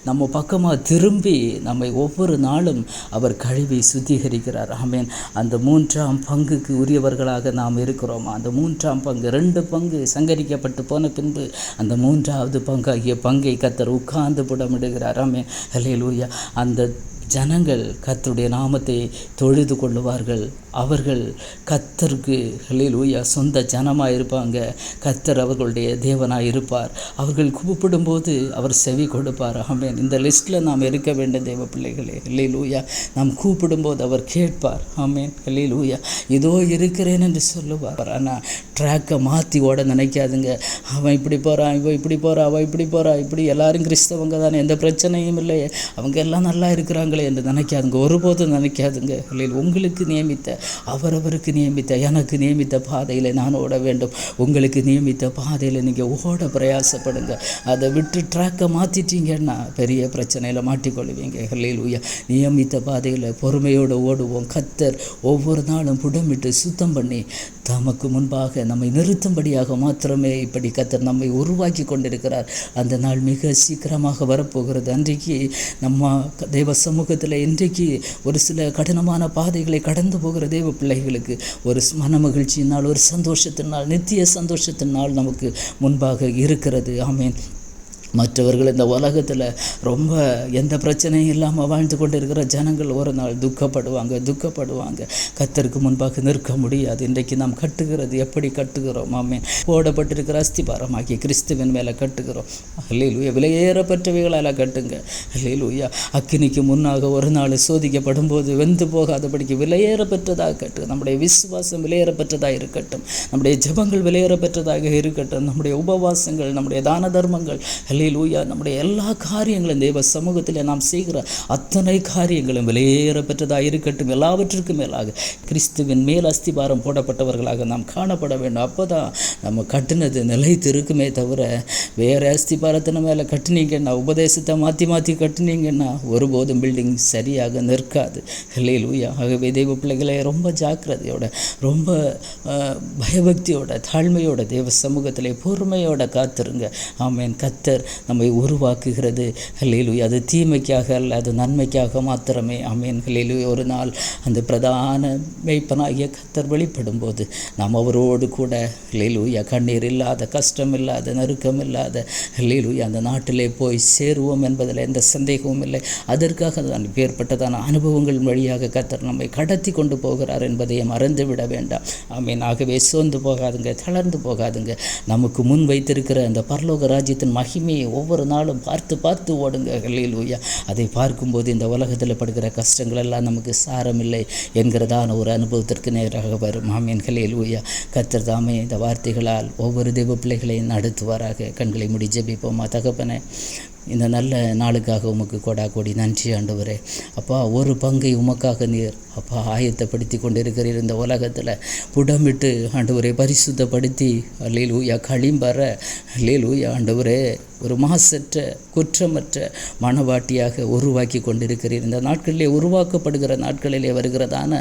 நம்ம பக்கமாக திரும்பி நம்மை ஒவ்வொரு நாளும் அவர் கழுவி சுத்திகரிக்கிறார். ஆமென். அந்த 3ஆம் பங்குக்கு உரியவர்களாக நாம் இருக்கிறோமா? அந்த 3ஆம் பங்கு, 2 பங்கு சங்கரிக்கப்பட்டு போன பின்பு அந்த 3ஆவது பங்காகிய பங்கை கர்த்தர் உட்கார்ந்து புடமிடுகிறார். ஆமென் ஹல்லேலூயா. அந்த ஜனங்கள் கர்த்தருடைய நாமத்தை தொழுது கொள்ளுவார்கள். அவர்கள் கர்த்தருக்கு ஹல்லேலூயா சொந்த ஜனமாக இருப்பாங்க. கர்த்தர் அவர்களுடைய தேவனாக இருப்பார். அவர்கள் கூப்பிடும்போது அவர் செவி கொடுப்பார். ஆமென். இந்த லிஸ்ட்டில் நாம் இருக்க வேண்டும் தேவ பிள்ளைகளே. ஹல்லேலூயா. நாம் கூப்பிடும்போது அவர் கேட்பார். ஆமென் ஹல்லேலூயா. இதோ இருக்கிறேன் என்று சொல்லுவார். ஆனால் ட்ராக்கை மாற்றி ஓட நினைக்காதுங்க. அவன் இப்படி போகிறான், இவன் இப்படி போகிறா, அவன் இப்படி போகிறா, இப்படி எல்லாரும் கிறிஸ்தவங்க தானே, எந்த பிரச்சனையும் இல்லை, அவங்க எல்லாம் நல்லா இருக்கிறாங்களே என்று நினைக்காதுங்க. ஒருபோதும் நினைக்காதுங்க. உங்களுக்கு நியமித்த, அவரவருக்கு நியமித்த, எனக்கு நியமித்த பாதையில் நான் ஓட வேண்டும். உங்களுக்கு நியமித்த பாதையில் நீங்கள் ஓட பிரயாசப்படுங்க. அதை விட்டு ட்ராக்கை மாற்றிட்டீங்கன்னா பெரிய பிரச்சனையில் மாட்டிக்கொள்வீங்க. ஹல்லேலூயா. நியமித்த பாதையில் பொறுமையோடு ஓடுவோம். கர்த்தர் ஒவ்வொரு நாளும் புடமிட்டு சுத்தம் பண்ணி தமக்கு முன்பாக நம்மை நிறுத்தும்படியாக மாத்திரமே இப்படி கர்த்தர் நம்மை உருவாக்கி கொண்டிருக்கிறார். அந்த நாள் மிக சீக்கிரமாக வரப்போகிறது. அன்றைக்கு நம்ம தெய்வ சமூகத்தில் இன்றைக்கு ஒரு சில கடினமான பாதைகளை கடந்து போகிற தெய்வ பிள்ளைகளுக்கு ஒரு மன மகிழ்ச்சியினால், ஒரு சந்தோஷத்தினால், நித்திய சந்தோஷத்தினால் நமக்கு முன்பாக இருக்கிறது. ஆமென். மற்றவர்கள் இந்த உலகத்தில் ரொம்ப எந்த பிரச்சனையும் இல்லாமல் வாழ்ந்து கொண்டு இருக்கிற ஜனங்கள் ஒரு நாள் துக்கப்படுவாங்க. கர்த்தருக்கு முன்பாக நிற்க முடியாது. இன்றைக்கு நாம் கட்டுகிறது எப்படி கட்டுகிறோம்? ஆமென். போடப்பட்டிருக்கிற அஸ்திபாரமாக்கி கிறிஸ்துவின் மேலே கட்டுகிறோம். அல்லேலூயா. விலையேறப்பட்டவைகளால் கட்டுங்க. அல்லேலூயா. அக்கினிக்கு முன்னாக ஒரு நாள் சோதிக்கப்படும் போது வெந்து போகாதபடிக்கு விலையேறப்பெற்றதாக கட்டு. நம்முடைய விசுவாசம் விலையேறப்பெற்றதாக இருக்கட்டும். நம்முடைய ஜெபங்கள் விலையேறப்பெற்றதாக இருக்கட்டும். நம்முடைய உபவாசங்கள், நம்முடைய தான தர்மங்கள், அல்லேலூயா, நம்முடைய எல்லா காரியங்களும் தேவ சமூகத்தில் நாம் செய்கிற அத்தனை காரியங்களும் விலையேறப்பெற்றதாக இருக்கட்டும். எல்லாவற்றிற்கும் மேலாக கிறிஸ்துவின் மேல் அஸ்திபாரம் போடப்பட்டவர்களாக நாம் காணப்பட வேண்டும். அப்போ தான் நம்ம கட்டினது நிலைத்து இருக்குமே தவிர வேறு அஸ்திபாரத்தின மேலே கட்டினீங்கன்னா, உபதேசத்தை மாற்றி கட்டினீங்கன்னா ஒருபோதும் பில்டிங் சரியாக நிற்காது. அல்லேலூயா. ஆகவே தெய்வ பிள்ளைகளை ரொம்ப ஜாக்கிரதையோட, ரொம்ப பயபக்தியோட, தாழ்மையோட தேவ சமூகத்திலே பொறுமையோட காத்திருங்க. ஆமென். கர்த்தர் நம்மை உருவாக்குகிறது அல்லேலூயா, அது தீமைக்காக அல்ல, அது நன்மைக்காக மாத்திரமே. ஆமென். அல்லேலூயா. ஒரு நாள் அந்த பிரதான மேய்ப்பனாகிய கர்த்தர் வெளிப்படும் போது நாம் அவரோடு கூட அல்லேலூயா கண்ணீர் இல்லாத, கஷ்டம் இல்லாத, நெருக்கம் இல்லாத அல்லேலூயா அந்த நாட்டிலே போய் சேருவோம் என்பதில் எந்த சந்தேகமும் இல்லை. அதற்காக தான் ஏற்பட்டதான அனுபவங்கள் வழியாக கர்த்தர் நம்மை கடத்தி கொண்டு போகிறார் என்பதையும் மறந்து விட வேண்டாம். ஆமென். ஆகவே சோர்ந்து போகாதுங்க, தளர்ந்து போகாதுங்க. நமக்கு முன் வைத்திருக்கிற அந்த பரலோக ராஜ்யத்தின் மகிமையை ஒவ்வொரு நாளும் பார்த்து ஓடுங்க. அல்லேலூயா. அதை பார்க்கும்போது இந்த உலகத்தில் படுகிற கஷ்டங்கள் எல்லாம் நமக்கு சாரமில்லை என்கிறதான ஒரு அனுபவத்திற்கு நேராக வரும். ஆமென். அல்லேலூயா. கர்த்தர் தாமே இந்த வார்த்தைகளால் ஒவ்வொரு தெய்வ பிள்ளைகளையும் நடத்துவாராக. கண்களை மூடி ஜெபிப்போமா. தகப்பனே, இந்த நல்ல நாளுக்காக உமக்கு கோடி நன்றி ஆண்டவரே. அப்பா, ஒரு பங்கை உமக்காக நீர் அப்பா ஆயத்தப்படுத்தி கொண்டிருக்கிறீர். இந்த உலகத்தில் புடமிட்டு ஆண்டவரே பரிசுத்தப்படுத்தி அல்லேலூயா களிம்பற அல்லேலூயா ஆண்டவரே ஒரு மாசற்ற குற்றமற்ற மனவாட்டியாக உருவாக்கி கொண்டிருக்கிறீர். இந்த நாட்களிலே உருவாக்கப்படுகிற நாட்களிலே வருகிறதான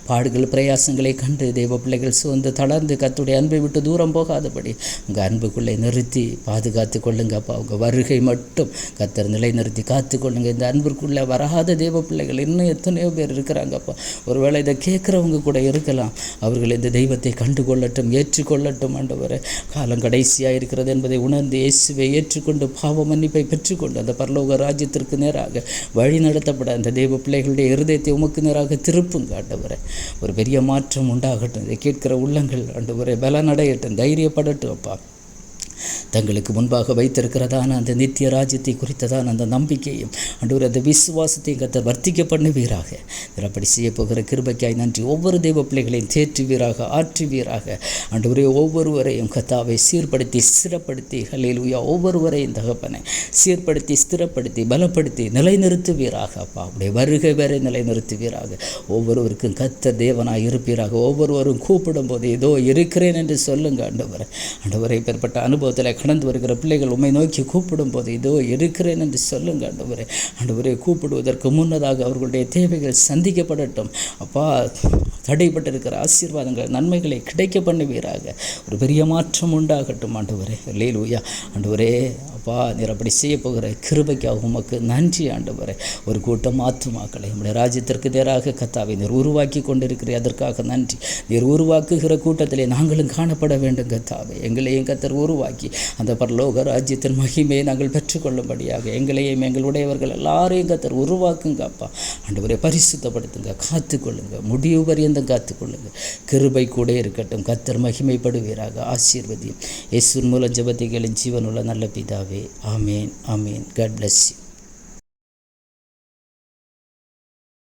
பாடுகள் பிரயாசங்களை கண்டு தெய்வ பிள்ளைகள் சோர்ந்து தளர்ந்து கர்த்தருடைய அன்பை விட்டு தூரம் போகாதபடி உங்கள் அன்புக்குள்ளே நிறுத்தி பாதுகாத்து கொள்ளுங்கப்பா. உங்கள் வருகை மட்டும் கர்த்தர் நிலைநிறுத்தி காத்து கொள்ளுங்க. இந்த அன்பிற்குள்ளே வராத தெய்வ பிள்ளைகள் இன்னும் எத்தனையோ பேர் இருக்கிறாங்கப்பா. ஒருவேளை இதை கேட்குறவங்க கூட இருக்கலாம். அவர்கள் இந்த தெய்வத்தை கண்டுகொள்ளட்டும், ஏற்றுக்கொள்ளட்டும் ஆண்டவரே. காலம் கடைசியாக இருக்கிறது என்பதை உணர்ந்து இயேசுவை ஏற்றுக்கொண்டு பாவ மன்னிப்பை பெற்றுக்கொண்டு அந்த பரலோக ராஜ்யத்திற்கு நேராக வழி நடத்தப்பட அந்த தெய்வ பிள்ளைகளுடைய இருதயத்தை உமக்கு நேராக திருப்புங்க ஆண்டவரே. ஒரு பெரிய மாற்றம் உண்டாகட்டும். இதை கேட்கிற உள்ளங்கள் ஆண்டவரே பலனடையட்டும், தைரியப்படட்டும் அப்பா. தங்களுக்கு முன்பாக வைத்திருக்கிறதான அந்த நித்திய ராஜ்யத்தை குறித்ததான அந்த நம்பிக்கையும் ஆண்டவரே அந்த விசுவாசத்தையும் கர்த்தர் வர்த்திக்க பண்ணுவீராக. அப்படி செய்ய போகிற கிருபைக்காய் நன்றி. ஒவ்வொரு தெய்வ பிள்ளைகளையும் தேற்றுவீராக, ஆற்றுவீராக ஆண்டவரே. ஒவ்வொருவரையும் கர்த்தாவை சீர்படுத்தி ஸ்திரப்படுத்தி அல்லேலூயா ஒவ்வொருவரையும் தகப்பனை சீர்படுத்தி ஸ்திரப்படுத்தி பலப்படுத்தி நிலைநிறுத்துவீராக அப்பா. அப்படியே வருகை வரை நிலைநிறுத்துவீராக. ஒவ்வொருவருக்கும் கர்த்தர் தேவனாய் இருப்பீராக. ஒவ்வொருவரும் கூப்பிடும் போது ஏதோ இருக்கிறேன் என்று சொல்லுங்க ஆண்டவரே. ஆண்டவரை பெறப்பட்ட அனுபவத்தில் கடந்து வருகிற பிள்ளைகள் உம்மை நோக்கி கூப்பிடும் போது இதோ இருக்கிறேன் என்று சொல்லுங்க ஆண்டவரே. ஆண்டவரே, கூப்பிடுவதற்கு முன்னதாக அவர்களுடைய தேவைகள் சந்திக்கப்படட்டும் அப்பா. தடைப்பட்டிருக்கிற ஆசீர்வாதங்கள் நன்மைகளை கிடைக்க பண்ணுவீராக. ஒரு பெரிய மாற்றம் உண்டாகட்டும் ஆண்டவரே. அல்லேலூயா ஆண்டவரே. அப்பா, நீர் அப்படி செய்ய போகிற கிருபைக்காக உமக்கு நன்றி ஆண்டவரே. ஒரு கூட்டம் ஆத்துமாக்களை நம்முடைய ராஜ்யத்திற்கு நேராக கர்த்தாவை நீர் உருவாக்கி கொண்டிருக்கிறீர். அதற்காக நன்றி. நீர் உருவாக்குகிற கூட்டத்திலே நாங்களும் காணப்பட வேண்டும் கர்த்தாவே. எங்களையும் கர்த்தர் உருவாக்கி அந்த பரலோக ராஜ்யத்தின் மகிமையை நாங்கள் பெற்றுக்கொள்ளும்படியாக எங்களையும் எங்களுடையவர்கள் எல்லாரையும் கர்த்தர் உருவாக்குங்க அப்பா. ஆண்டவரை பரிசுத்தப்படுத்துங்க, காத்துக்கொள்ளுங்க, முடிவு பரியந்தம் காத்துக்கொள்ளுங்க. கிருபை கூட இருக்கட்டும். கர்த்தர் மகிமைப்படுவீராக. ஆசீர்வதியும் இயேசுவின் மூலம் ஜெபத்தை கேளும் ஜீவனுள்ள நல்ல பிதாவே. ஆமேன், ஆமேன். God bless you.